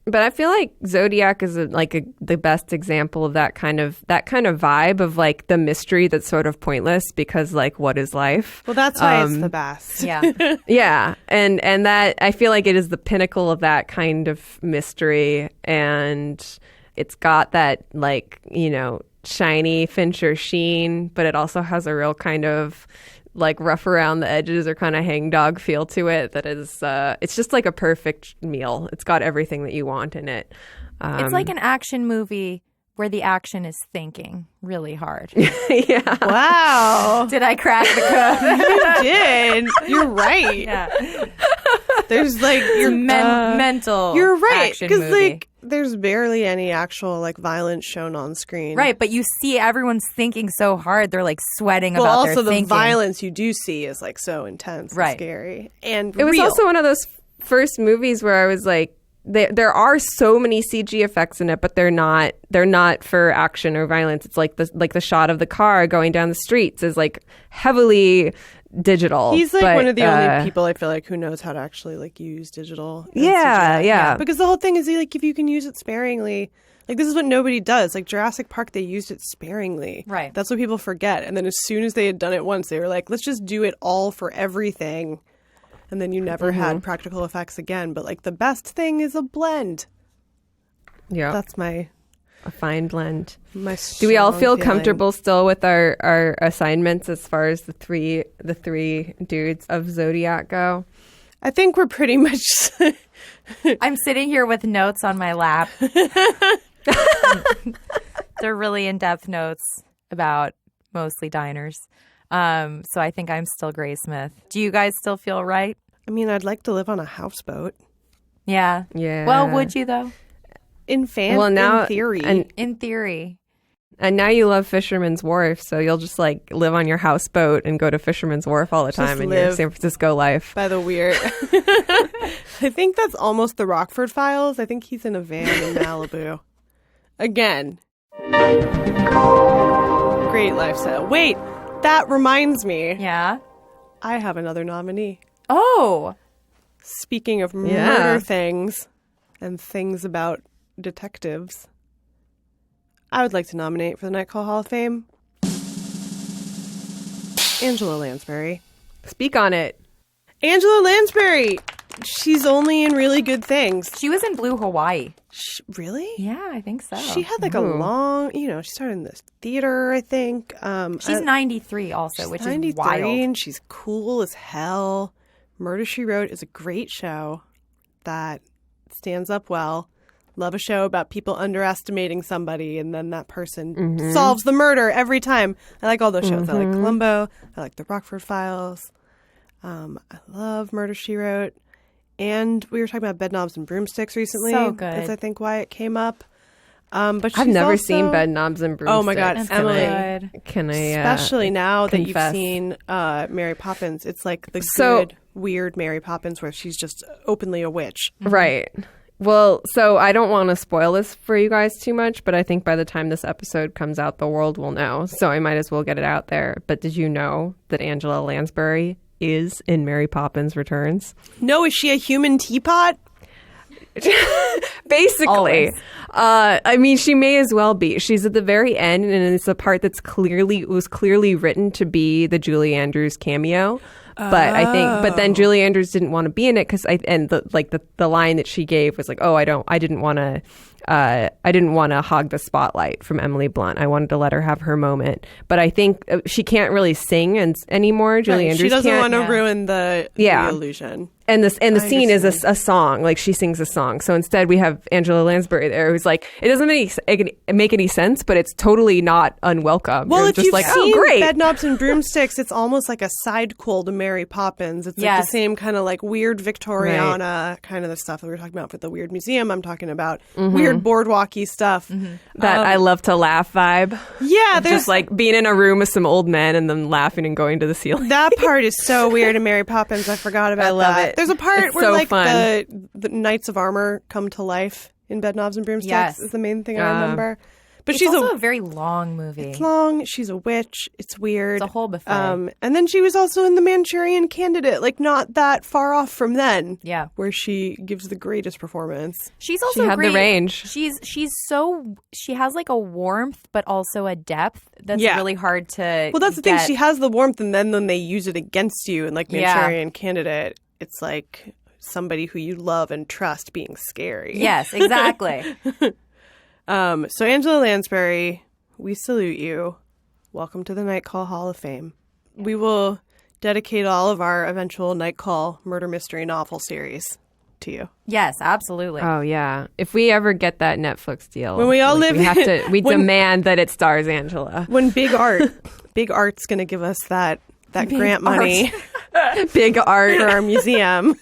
Speaker 4: But I feel like Zodiac is the best example of that kind of vibe of like the mystery that's sort of pointless because like what is life?
Speaker 3: Well, that's why it's the best.
Speaker 2: Yeah.
Speaker 4: Yeah, and that I feel like it is the pinnacle of that kind of mystery, and it's got that like shiny Fincher sheen, but it also has a real kind of like rough around the edges or kind of hangdog feel to it that is it's just like a perfect meal. It's got everything that you want in it.
Speaker 2: It's like an action movie where the action is thinking really hard.
Speaker 4: Yeah.
Speaker 3: Wow.
Speaker 2: Did I crack the code?
Speaker 3: You did. You're right.
Speaker 2: Yeah.
Speaker 3: There's like your
Speaker 2: Mental.
Speaker 3: You're right,
Speaker 2: action
Speaker 3: because
Speaker 2: movie.
Speaker 3: like there's barely any actual like violence shown on screen.
Speaker 2: Right, but you see everyone's thinking so hard, they're like sweating
Speaker 3: Well,
Speaker 2: about
Speaker 3: also
Speaker 2: their
Speaker 3: the
Speaker 2: thinking.
Speaker 3: violence you do see is like so intense,
Speaker 2: Right.
Speaker 3: and scary, and
Speaker 4: It was
Speaker 3: real.
Speaker 4: also one of those first movies where I was like, there are so many CG effects in it, but they're not for action or violence. It's like the shot of the car going down the streets is like heavily digital.
Speaker 3: He's like
Speaker 4: but,
Speaker 3: one of the only people I feel like who knows how to actually like use digital. and
Speaker 4: Yeah,
Speaker 3: CGI.
Speaker 4: yeah.
Speaker 3: Because the whole thing is like if you can use it sparingly. Like this is what nobody does. Like Jurassic Park, they used it sparingly.
Speaker 2: Right.
Speaker 3: That's what people forget. And then as soon as they had done it once, they were like, let's just do it all for everything. And then you never had practical effects again. But like the best thing is a blend.
Speaker 4: Yeah,
Speaker 3: That's my
Speaker 4: a fine blend.
Speaker 3: my.
Speaker 4: Do we all
Speaker 3: strong
Speaker 4: feel
Speaker 3: feeling.
Speaker 4: comfortable still with our assignments as far as the three dudes of Zodiac go?
Speaker 3: I think we're pretty much.
Speaker 2: I'm sitting here with notes on my lap. They're really in-depth notes about mostly diners. So I think I'm still Graysmith. Do you guys still feel right?
Speaker 3: I mean, I'd like to live on a houseboat.
Speaker 2: Yeah.
Speaker 4: Yeah.
Speaker 2: Well, would you though?
Speaker 3: In
Speaker 4: now
Speaker 3: theory.
Speaker 4: and
Speaker 2: In theory.
Speaker 4: now you love Fisherman's Wharf, so you'll just like live on your houseboat and go to Fisherman's Wharf all the time in your
Speaker 3: live
Speaker 4: San Francisco life.
Speaker 3: by the weird. I think that's almost the Rockford Files. I think he's in a van in Malibu. Again. Great lifestyle. Wait, that reminds me.
Speaker 2: Yeah.
Speaker 3: I have another nominee.
Speaker 2: Oh.
Speaker 3: Speaking of
Speaker 4: Yeah.
Speaker 3: murder things and things about detectives, I would like to nominate for the Night Call Hall of Fame Angela Lansbury.
Speaker 4: Speak on it.
Speaker 3: Angela Lansbury! She's only in really good things.
Speaker 2: She was in Blue Hawaii.
Speaker 3: Really?
Speaker 2: Yeah, I think so.
Speaker 3: She had like a long, she started in this theater, I think.
Speaker 2: She's 93 also, which is
Speaker 3: 93,
Speaker 2: wild.
Speaker 3: and she's cool as hell. Murder, She Wrote is a great show that stands up well. Love a show about people underestimating somebody and then that person solves the murder every time. I like all those shows. I like Columbo. I like The Rockford Files. I love Murder, She Wrote. And we were talking about Bedknobs and Broomsticks recently.
Speaker 2: So good.
Speaker 3: That's, I think, why it came up. But
Speaker 4: I've
Speaker 3: she's
Speaker 4: never
Speaker 3: also-
Speaker 4: seen Bed Knobs and Broomsticks.
Speaker 3: Oh my God,
Speaker 2: That's
Speaker 3: Emily.
Speaker 2: good.
Speaker 4: Can I
Speaker 3: Especially now that you've
Speaker 4: confess?
Speaker 3: seen Mary Poppins, it's like the
Speaker 4: So-
Speaker 3: good, weird Mary Poppins where she's just openly a witch.
Speaker 4: Right. Well, so I don't want to spoil this for you guys too much, but I think by the time this episode comes out, the world will know. So I might as well get it out there. But did you know that Angela Lansbury is in Mary Poppins Returns?
Speaker 3: No, is she a human teapot?
Speaker 4: Basically.
Speaker 2: Always.
Speaker 4: I mean, she may as well be. She's at the very end, and it's a part that's was clearly written to be the Julie Andrews cameo. But I think, but then Julie Andrews didn't want to be in it because the line that she gave was like, oh, I didn't want to hog the spotlight from Emily Blunt. I wanted to let her have her moment. But I think she can't really sing anymore. Julie Andrews
Speaker 3: She doesn't
Speaker 4: can't.
Speaker 3: want to ruin the illusion.
Speaker 4: And the scene is a song, like she sings a song. So instead we have Angela Lansbury there who's like, it doesn't make any sense, but it's totally not unwelcome.
Speaker 3: Well,
Speaker 4: You're
Speaker 3: if
Speaker 4: just
Speaker 3: you've
Speaker 4: like,
Speaker 3: seen
Speaker 4: oh, great.
Speaker 3: Bed Knobs and Broomsticks, it's almost like a sidequel to Mary Poppins. It's like
Speaker 2: Yes.
Speaker 3: the same kind of like weird Victoriana kind of the stuff that we were talking about for the Weird Museum. I'm talking about weird boardwalky stuff.
Speaker 4: That I love to laugh vibe.
Speaker 3: Yeah, there's
Speaker 4: Just like being in a room with some old men and then laughing and going to the ceiling.
Speaker 3: that part is so weird in Mary Poppins. I forgot about
Speaker 4: love
Speaker 3: that.
Speaker 4: it.
Speaker 3: There's a part
Speaker 4: It's
Speaker 3: where
Speaker 4: so
Speaker 3: like
Speaker 4: fun.
Speaker 3: the Knights of Armor come to life in Bed Knobs and Broomsticks.
Speaker 2: Yes.
Speaker 3: Is the main thing I remember. But
Speaker 2: It's
Speaker 3: she's
Speaker 2: also a very long movie.
Speaker 3: it's long. She's a witch. It's weird.
Speaker 2: It's a whole buffet.
Speaker 3: And then she was also in The Manchurian Candidate, like not that far off from then.
Speaker 2: Yeah.
Speaker 3: Where she gives the greatest performance.
Speaker 2: She's also
Speaker 4: She had the
Speaker 2: great.
Speaker 4: range.
Speaker 2: She has like a warmth, but also a depth that's
Speaker 3: Yeah.
Speaker 2: really hard to.
Speaker 3: Well, that's the thing.
Speaker 2: get.
Speaker 3: She has the warmth, and then when they use it against you in like
Speaker 2: Yeah.
Speaker 3: Manchurian Candidate, it's like somebody who you love and trust being scary.
Speaker 2: Yes, exactly.
Speaker 3: So Angela Lansbury, we salute you. Welcome to the Night Call Hall of Fame. We will dedicate all of our eventual Night Call murder mystery novel series to you.
Speaker 2: Yes, absolutely.
Speaker 4: Oh yeah. If we ever get that Netflix deal,
Speaker 3: When we all
Speaker 4: like,
Speaker 3: live
Speaker 4: we have to. We
Speaker 3: when-
Speaker 4: demand that it stars Angela.
Speaker 3: When Big Art's going to give us that grant money
Speaker 4: Big art.
Speaker 3: for our museum.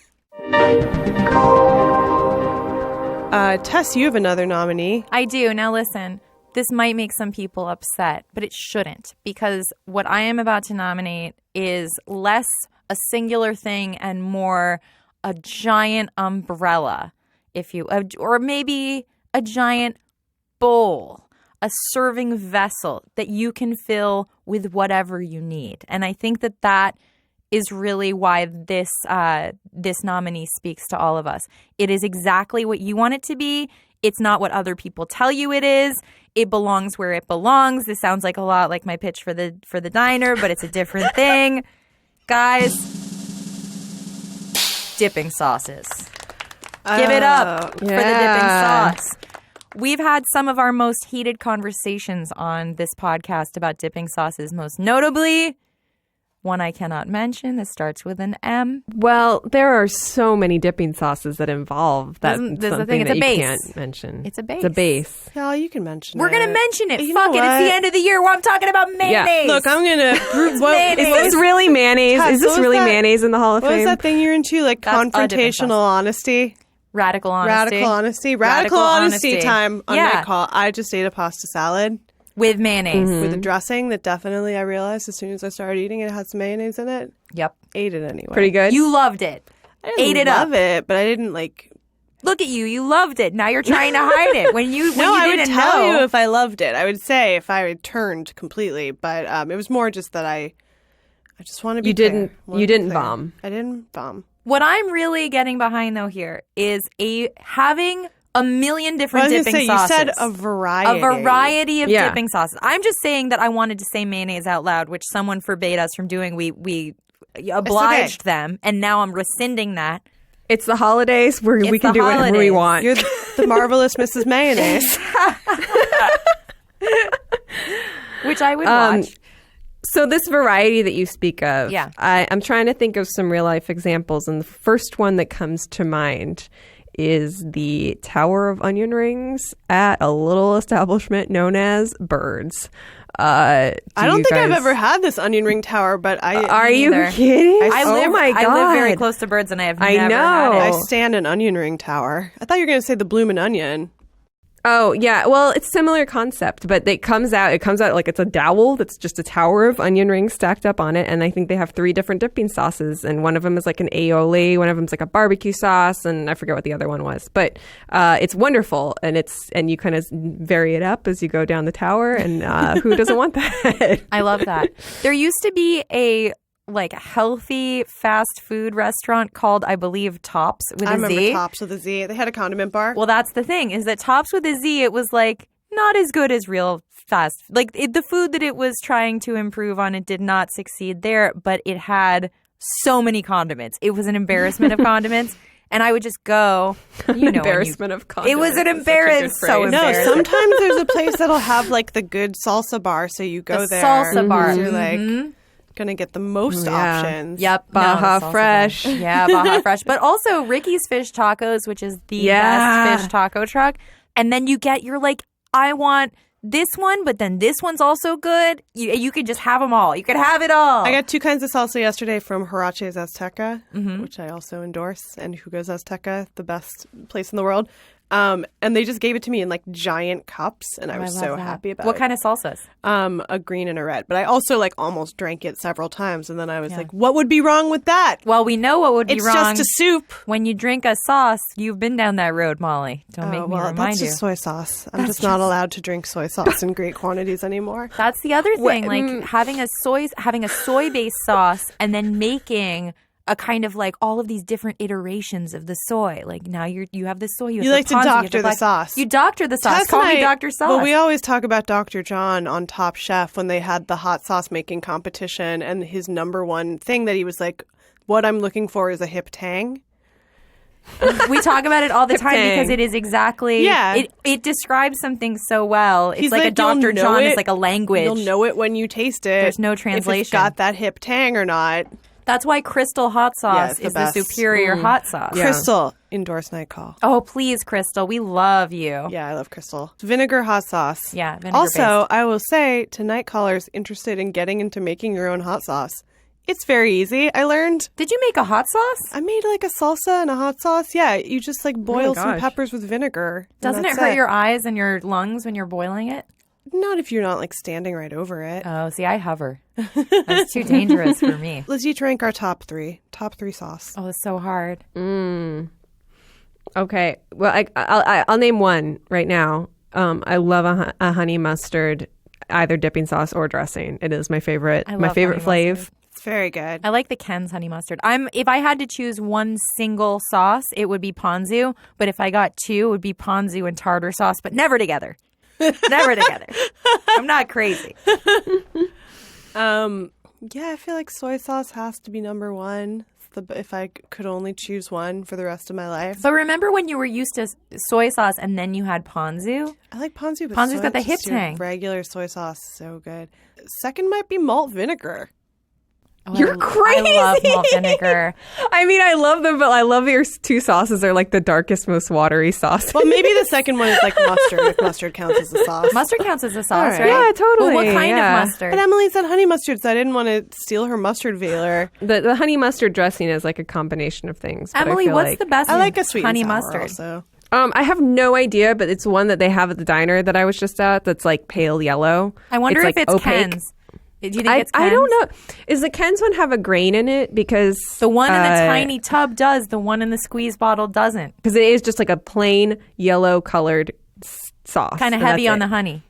Speaker 3: Tess, you have another nominee.
Speaker 2: I do. Now listen, this might make some people upset, but it shouldn't, because what I am about to nominate is less a singular thing and more a giant umbrella, or maybe a giant bowl, a serving vessel that you can fill with whatever you need. And I think that is really why this nominee speaks to all of us. It is exactly what you want it to be. It's not what other people tell you it is. It belongs where it belongs. This sounds like a lot like my pitch for the diner, but it's a different thing. Guys, dipping sauces. Give it up for the dipping sauce. We've had some of our most heated conversations on this podcast about dipping sauces, most notably one I cannot mention that starts with an M.
Speaker 4: Well, there are so many dipping sauces that involve that.
Speaker 2: There's the
Speaker 4: something
Speaker 2: thing, it's
Speaker 4: that
Speaker 2: a
Speaker 4: you
Speaker 2: base.
Speaker 4: can't mention.
Speaker 2: It's a base.
Speaker 4: It's a base.
Speaker 3: Yeah, you can mention
Speaker 2: We're
Speaker 3: it.
Speaker 2: going to mention it.
Speaker 3: You
Speaker 2: Fuck
Speaker 3: know
Speaker 2: it. It's
Speaker 3: what?
Speaker 2: the end of the year where I'm talking about mayonnaise.
Speaker 3: Look, I'm going to prove
Speaker 2: mayonnaise.
Speaker 4: Is this really mayonnaise?
Speaker 3: Tess,
Speaker 4: Is this
Speaker 3: what was
Speaker 4: really
Speaker 3: that?
Speaker 4: mayonnaise in the Hall of
Speaker 3: What
Speaker 4: Fame?
Speaker 3: was that thing you're into? Like
Speaker 2: That's a dipping
Speaker 3: confrontational
Speaker 2: sauce.
Speaker 3: honesty?
Speaker 2: Radical honesty.
Speaker 3: Radical honesty time on
Speaker 2: Yeah.
Speaker 3: Night Call. I just ate a pasta salad
Speaker 2: With mayonnaise.
Speaker 3: with a dressing that definitely I realized as soon as I started eating it had some mayonnaise in it.
Speaker 2: Yep.
Speaker 3: Ate it anyway.
Speaker 4: Pretty good.
Speaker 2: You loved it.
Speaker 3: I didn't
Speaker 2: ate it
Speaker 3: love
Speaker 2: up.
Speaker 3: it, but I didn't like.
Speaker 2: Look at you. You loved it. Now you're trying to hide it. When you
Speaker 3: No, I would
Speaker 2: didn't
Speaker 3: tell
Speaker 2: know.
Speaker 3: you if I loved it. I would say if I had turned completely, but it was more just that I just want to be.
Speaker 4: You didn't-
Speaker 3: clear. Wanna
Speaker 4: you
Speaker 3: be
Speaker 4: didn't
Speaker 3: clear.
Speaker 4: bomb.
Speaker 3: I didn't bomb.
Speaker 2: What I'm really getting behind though here is having a million different
Speaker 3: I was
Speaker 2: dipping
Speaker 3: gonna say
Speaker 2: sauces.
Speaker 3: you said a variety.
Speaker 2: A variety of
Speaker 4: Yeah.
Speaker 2: dipping sauces. I'm just saying that I wanted to say mayonnaise out loud, which someone forbade us from doing. We obliged them, and now I'm rescinding that.
Speaker 4: It's the holidays where we
Speaker 2: It's
Speaker 4: can
Speaker 2: the
Speaker 4: do whatever we
Speaker 2: holidays.
Speaker 4: want.
Speaker 3: You're the marvelous Mrs. Mayonnaise.
Speaker 2: Which I would watch.
Speaker 4: So this variety that you speak of,
Speaker 2: Yeah.
Speaker 4: I'm trying to think of some real life examples, and the first one that comes to mind is the Tower of Onion Rings at a little establishment known as Birds.
Speaker 3: I don't think I've ever had this onion ring tower, but
Speaker 4: Are you
Speaker 2: neither.
Speaker 4: kidding?
Speaker 2: I
Speaker 4: oh
Speaker 2: live,
Speaker 4: my God.
Speaker 2: I live very close to Birds, and I have
Speaker 4: I
Speaker 2: never
Speaker 4: know.
Speaker 2: had
Speaker 3: I
Speaker 2: it.
Speaker 3: stand an onion ring tower. I thought you were going to say the Bloomin' Onion.
Speaker 4: Oh, yeah. Well, it's similar concept, but it comes out like it's a dowel that's just a tower of onion rings stacked up on it. And I think they have 3 different dipping sauces. And one of them is like an aioli, one of them's like a barbecue sauce, and I forget what the other one was. But it's wonderful, and you kind of vary it up as you go down the tower. And who doesn't want that?
Speaker 2: I love that. There used to be a healthy fast food restaurant called, I believe, Tops with
Speaker 3: I
Speaker 2: a Z.
Speaker 3: remember Tops with a Z. They had a condiment bar.
Speaker 2: Well, that's the thing, is that Tops with a Z, it was like not as good as real fast. Like the food that it was trying to improve on, it did not succeed there, but it had so many condiments. It was an embarrassment of condiments. And I would just go,
Speaker 4: Embarrassment of condiments.
Speaker 2: It was an embarrassment.
Speaker 4: So
Speaker 3: no, sometimes there's a place that'll have like the good salsa bar, so you go there.
Speaker 2: Salsa bar.
Speaker 3: You're like gonna get the most options.
Speaker 2: Yep.
Speaker 4: Baja
Speaker 2: the
Speaker 4: Fresh.
Speaker 2: bar. Yeah, Baja Fresh. But also Ricky's Fish Tacos, which is the best fish taco truck. And then you're like, I want this one, but then this one's also good. You could just have them all. You could have it all.
Speaker 3: I got 2 kinds of salsa yesterday from Huaraches Azteca, which I also endorse, and Hugo's Azteca, the best place in the world. And they just gave it to me in like giant cups, and I was so happy about it.
Speaker 2: What kind of salsas?
Speaker 3: A green and a red. But I also like almost drank it several times, and then I was like, what would be wrong with that?
Speaker 2: Well, we know what would be wrong.
Speaker 3: It's just a soup.
Speaker 2: When you drink a sauce, you've been down that road, Molly. Don't make me remind
Speaker 3: that's
Speaker 2: you.
Speaker 3: just soy sauce. I'm just not allowed to drink soy sauce in great quantities anymore.
Speaker 2: That's the other thing, like having a soy-based sauce and then making a kind of like all of these different iterations of the soy. Like now you have the soy. You
Speaker 3: like to
Speaker 2: ponzu,
Speaker 3: doctor the sauce.
Speaker 2: You doctor the sauce.
Speaker 3: Tess
Speaker 2: Call
Speaker 3: and
Speaker 2: me Dr. Sauce.
Speaker 3: Well, we always talk about Dr. John on Top Chef when they had the hot sauce making competition, and his number one thing that he was like, what I'm looking for is a hip tang.
Speaker 2: We talk about it all the time
Speaker 4: Tang.
Speaker 2: because it is exactly, it describes something so well. It's
Speaker 3: He's
Speaker 2: like a
Speaker 3: like,
Speaker 2: Dr.
Speaker 3: you'll know
Speaker 2: John
Speaker 3: it.
Speaker 2: is like a language.
Speaker 3: You'll know it when you taste it.
Speaker 2: There's no
Speaker 3: If
Speaker 2: translation.
Speaker 3: it's got that hip tang or not.
Speaker 2: That's why Crystal hot sauce
Speaker 3: it's the
Speaker 2: is the
Speaker 3: best.
Speaker 2: superior hot sauce.
Speaker 4: Yeah.
Speaker 3: Crystal, endorse Night Call.
Speaker 2: Oh, please, Crystal. We love you.
Speaker 3: Yeah, I love Crystal. Vinegar hot sauce.
Speaker 2: Yeah, vinegar
Speaker 3: Also, I will say to night callers interested in getting into making your own hot sauce, it's very easy. I learned.
Speaker 2: Did you make a hot sauce?
Speaker 3: I made like a salsa and a hot sauce. Yeah, you just like boil some
Speaker 4: gosh.
Speaker 3: peppers with vinegar. and
Speaker 2: Doesn't it
Speaker 3: that's
Speaker 2: hurt your eyes and your lungs when you're boiling it?
Speaker 3: Not if you're not like standing right over it.
Speaker 2: Oh, see, I hover. That's too dangerous for me.
Speaker 3: Let's each rank our top 3 sauce.
Speaker 2: Oh, it's so hard.
Speaker 4: Okay. Well, I'll name one right now. I love a honey mustard, either dipping sauce or dressing. It is my favorite.
Speaker 2: I
Speaker 4: My
Speaker 2: love
Speaker 4: favorite
Speaker 2: honey
Speaker 4: fave.
Speaker 2: mustard.
Speaker 3: It's very good.
Speaker 2: I like the Ken's honey mustard. If I had to choose one single sauce, it would be ponzu. But if I got 2, it would be ponzu and tartar sauce, but never together. Never together. I'm not crazy.
Speaker 3: Yeah, I feel like soy sauce has to be number 1. If I could only choose one for the rest of my life.
Speaker 2: But remember when you were used to soy sauce and then you had ponzu?
Speaker 3: I like ponzu, but
Speaker 2: Ponzu's got the hip
Speaker 3: just your
Speaker 2: tang.
Speaker 3: regular soy sauce, so good. Second might be malt vinegar.
Speaker 2: Oh,
Speaker 4: You're crazy.
Speaker 2: I love malt vinegar.
Speaker 4: I mean, I love them, but I love that your 2 sauces are like the darkest, most watery sauce.
Speaker 3: Well, maybe the second one is like mustard, if mustard counts as a sauce.
Speaker 2: Mustard counts as a sauce,
Speaker 3: All right.
Speaker 2: right?
Speaker 4: Yeah, totally.
Speaker 2: Well, what kind
Speaker 4: Yeah.
Speaker 2: of mustard?
Speaker 3: But Emily said honey mustard, so I didn't want to steal her mustard veiler.
Speaker 4: The honey mustard dressing is like a combination of things. but I
Speaker 2: Emily,
Speaker 4: feel
Speaker 2: what's
Speaker 4: like-
Speaker 2: the best
Speaker 3: I like a sweet
Speaker 2: honey
Speaker 3: and sour
Speaker 2: mustard?
Speaker 3: also.
Speaker 4: I have no idea, but it's one that they have at the diner that I was just at that's like pale yellow.
Speaker 2: I wonder
Speaker 4: it's
Speaker 2: if
Speaker 4: like
Speaker 2: it's
Speaker 4: opaque.
Speaker 2: Ken's. Do you think it's Ken's?
Speaker 4: I don't know. Is the Ken's one have a grain in it? Because
Speaker 2: The one in the tiny tub does. The one in the squeeze bottle doesn't.
Speaker 4: because it is just like a plain yellow colored sauce.
Speaker 2: Kind of
Speaker 4: and
Speaker 2: heavy
Speaker 4: that's
Speaker 2: on
Speaker 4: it.
Speaker 2: the honey.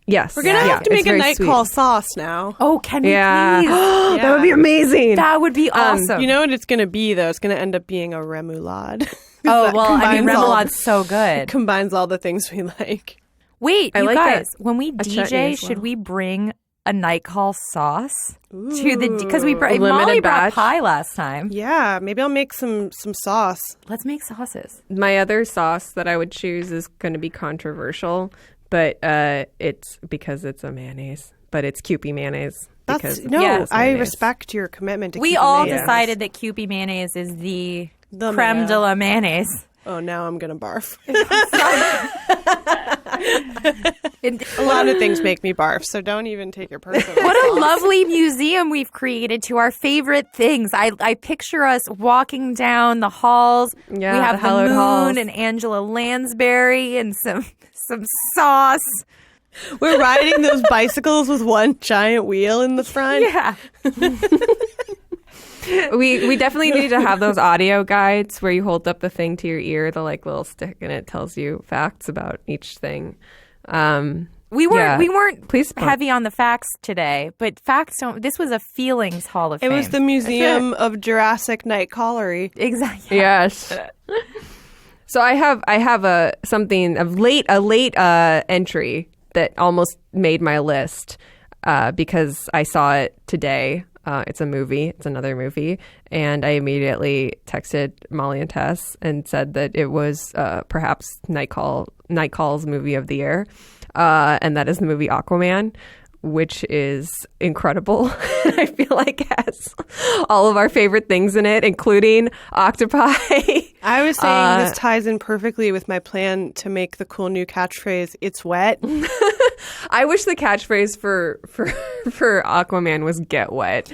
Speaker 4: Yes,
Speaker 3: We're going to have to
Speaker 4: it's
Speaker 3: make a
Speaker 4: very
Speaker 3: night
Speaker 4: sweet.
Speaker 3: call sauce now.
Speaker 2: Oh, can we
Speaker 4: Yeah,
Speaker 2: please?
Speaker 4: that would be amazing.
Speaker 2: That would be awesome.
Speaker 3: You know what it's going to be, though? It's going to end up being a remoulade.
Speaker 2: oh,
Speaker 3: that
Speaker 2: well, I mean,
Speaker 3: combines all-
Speaker 2: remoulad's so good.
Speaker 3: Combines all the things we like.
Speaker 2: Wait,
Speaker 4: I
Speaker 2: you
Speaker 4: like
Speaker 2: guys,
Speaker 4: a-
Speaker 2: when we
Speaker 4: a chutney
Speaker 2: DJ,
Speaker 4: as well.
Speaker 2: should we bring a night call sauce to the because we
Speaker 4: Limited
Speaker 2: Molly brought
Speaker 4: batch.
Speaker 2: pie last time.
Speaker 3: Yeah, maybe I'll make some sauce.
Speaker 2: Let's make sauces.
Speaker 4: My other sauce that I would choose is going to be controversial, but it's because it's a mayonnaise, but it's Kewpie mayonnaise.
Speaker 3: That's
Speaker 4: because
Speaker 3: no,
Speaker 4: it's
Speaker 3: I
Speaker 4: mayonnaise.
Speaker 3: respect your commitment to
Speaker 2: We
Speaker 3: keeping
Speaker 2: all
Speaker 3: mayonnaise.
Speaker 2: decided that Kewpie mayonnaise is the
Speaker 3: The
Speaker 2: creme
Speaker 3: mayo.
Speaker 2: de la mayonnaise.
Speaker 3: Oh, now I'm going to barf. A lot of things make me barf, so don't even take your personal.
Speaker 2: What a lovely museum we've created to our favorite things. I picture us walking down the halls.
Speaker 4: Yeah,
Speaker 2: we have
Speaker 4: the hallowed
Speaker 2: the moon
Speaker 4: halls.
Speaker 2: and Angela Lansbury and some some sauce.
Speaker 3: We're riding those bicycles with one giant wheel in the front.
Speaker 2: Yeah.
Speaker 4: We definitely need to have those audio guides where you hold up the thing to your ear, the like little stick, and it tells you facts about each thing.
Speaker 2: We weren't
Speaker 4: Please
Speaker 2: heavy on the facts today, but facts don't. This was a feelings Hall of Fame.
Speaker 3: It was the Museum of Jurassic Nightcallery.
Speaker 2: Exactly.
Speaker 4: Yes. So I have a late entry that almost made my list because I saw it today. It's a movie. It's another movie. And I immediately texted Molly and Tess and said that it was perhaps Nightcall's movie of the year. And that is the movie Aquaman, which is incredible. I feel like it has all of our favorite things in it, including octopi.
Speaker 3: I was saying this ties in perfectly with my plan to make the cool new catchphrase, "It's wet."
Speaker 4: I wish the catchphrase for Aquaman was "Get wet."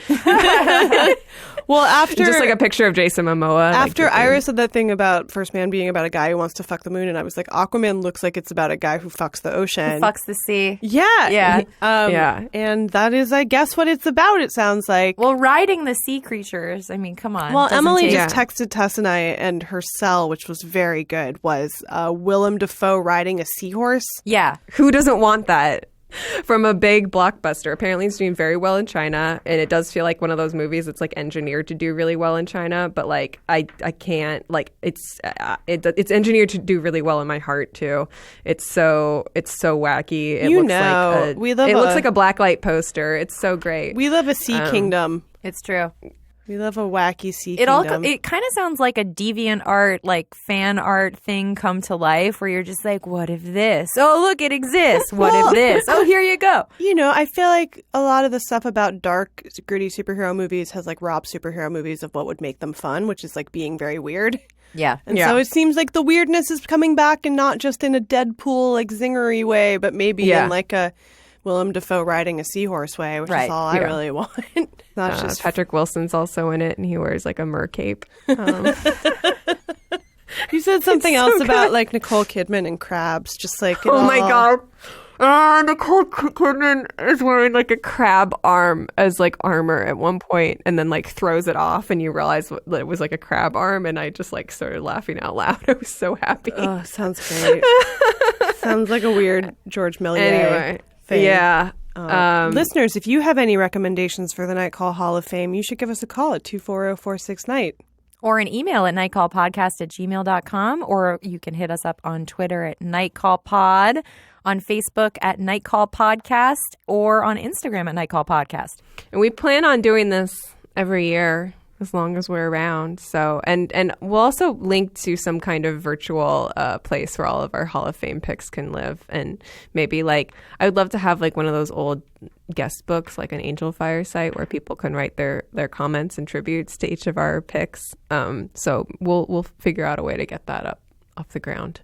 Speaker 3: Well, after
Speaker 4: just like a picture of Jason Momoa.
Speaker 3: After Ira said that thing about First Man being about a guy who wants to fuck the moon, and I was like, Aquaman looks like it's about a guy who fucks the ocean.
Speaker 2: Fucks the sea.
Speaker 3: Yeah.
Speaker 2: Yeah.
Speaker 4: Yeah.
Speaker 3: And that is, I guess, what it's about, it sounds like.
Speaker 2: Well, riding the sea creatures. I mean, come on.
Speaker 3: Well,
Speaker 2: Doesn't
Speaker 3: Emily
Speaker 2: take-
Speaker 3: just texted Tess and I, and her cell, which was very good, was Willem Dafoe riding a seahorse.
Speaker 2: Yeah.
Speaker 4: Who doesn't want that? From a big blockbuster. Apparently it's doing very well in China, and it does feel like one of those movies that's like engineered to do really well in China, but like I can't, like it's engineered to do really well in my heart too. It's so wacky. It looks like a blacklight poster. It's so great.
Speaker 3: We love a sea kingdom.
Speaker 2: It's true.
Speaker 3: We love a wacky sea
Speaker 2: It
Speaker 3: kingdom.
Speaker 2: it kind of sounds like a deviant art, like fan art thing come to life, where you're just like, what if this? Oh, look, it exists. What if this? Oh, here you go.
Speaker 3: You know, I feel like a lot of the stuff about dark, gritty superhero movies has like robbed superhero movies of what would make them fun, which is like being very weird.
Speaker 2: Yeah.
Speaker 3: And so it seems like the weirdness is coming back, and not just in a Deadpool, like zingery way, but maybe in like a Willem Dafoe riding a seahorse way, which is all I really want. Not just
Speaker 4: Patrick Wilson's also in it, and he wears like a mercape.
Speaker 3: You said something else about like Nicole Kidman and crabs, just like
Speaker 4: my god. Nicole Kidman is wearing like a crab arm as like armor at one point, and then like throws it off, and you realize that it was like a crab arm, and I just like started laughing out loud. I was so happy.
Speaker 3: Oh, sounds great. Sounds like a weird George Méliès
Speaker 4: Anyway,
Speaker 3: thing.
Speaker 4: yeah.
Speaker 3: Listeners, if you have any recommendations for the Night Call Hall of Fame, you should give us a call at 240-46-NIGHT.
Speaker 2: Or an email at nightcallpodcast@gmail.com, or you can hit us up on Twitter at nightcallpod, on Facebook at nightcallpodcast, or on Instagram at nightcallpodcast.
Speaker 4: And we plan on doing this every year as long as we're around. So, and we'll also link to some kind of virtual place where all of our Hall of Fame picks can live. And maybe like, I would love to have like one of those old guest books, like an Angel Fire site where people can write their comments and tributes to each of our picks. So we'll figure out a way to get that up off the ground.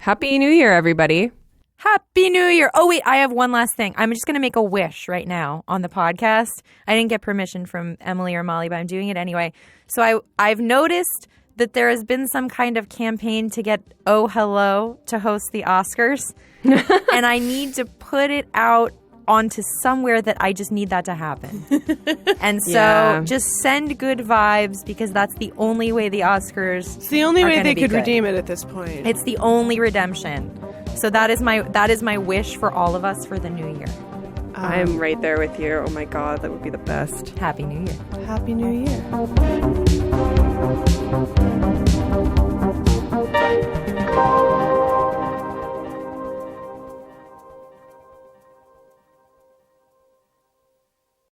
Speaker 4: Happy New Year, everybody.
Speaker 2: Happy New Year. Oh, wait, I have one last thing. I'm just going to make a wish right now on the podcast. I didn't get permission from Emily or Molly, but I'm doing it anyway. So I've noticed that there has been some kind of campaign to get Oh Hello to host the Oscars. And I need to put it out onto somewhere that I just need that to happen. And so just send good vibes, because that's the only way the Oscars
Speaker 3: It's the only way they could
Speaker 2: good.
Speaker 3: redeem it at this point.
Speaker 2: It's the only redemption. So that is my wish for all of us for the new year.
Speaker 4: I'm right there with you. Oh my God, that would be the best.
Speaker 2: Happy New Year.
Speaker 3: Happy New Year.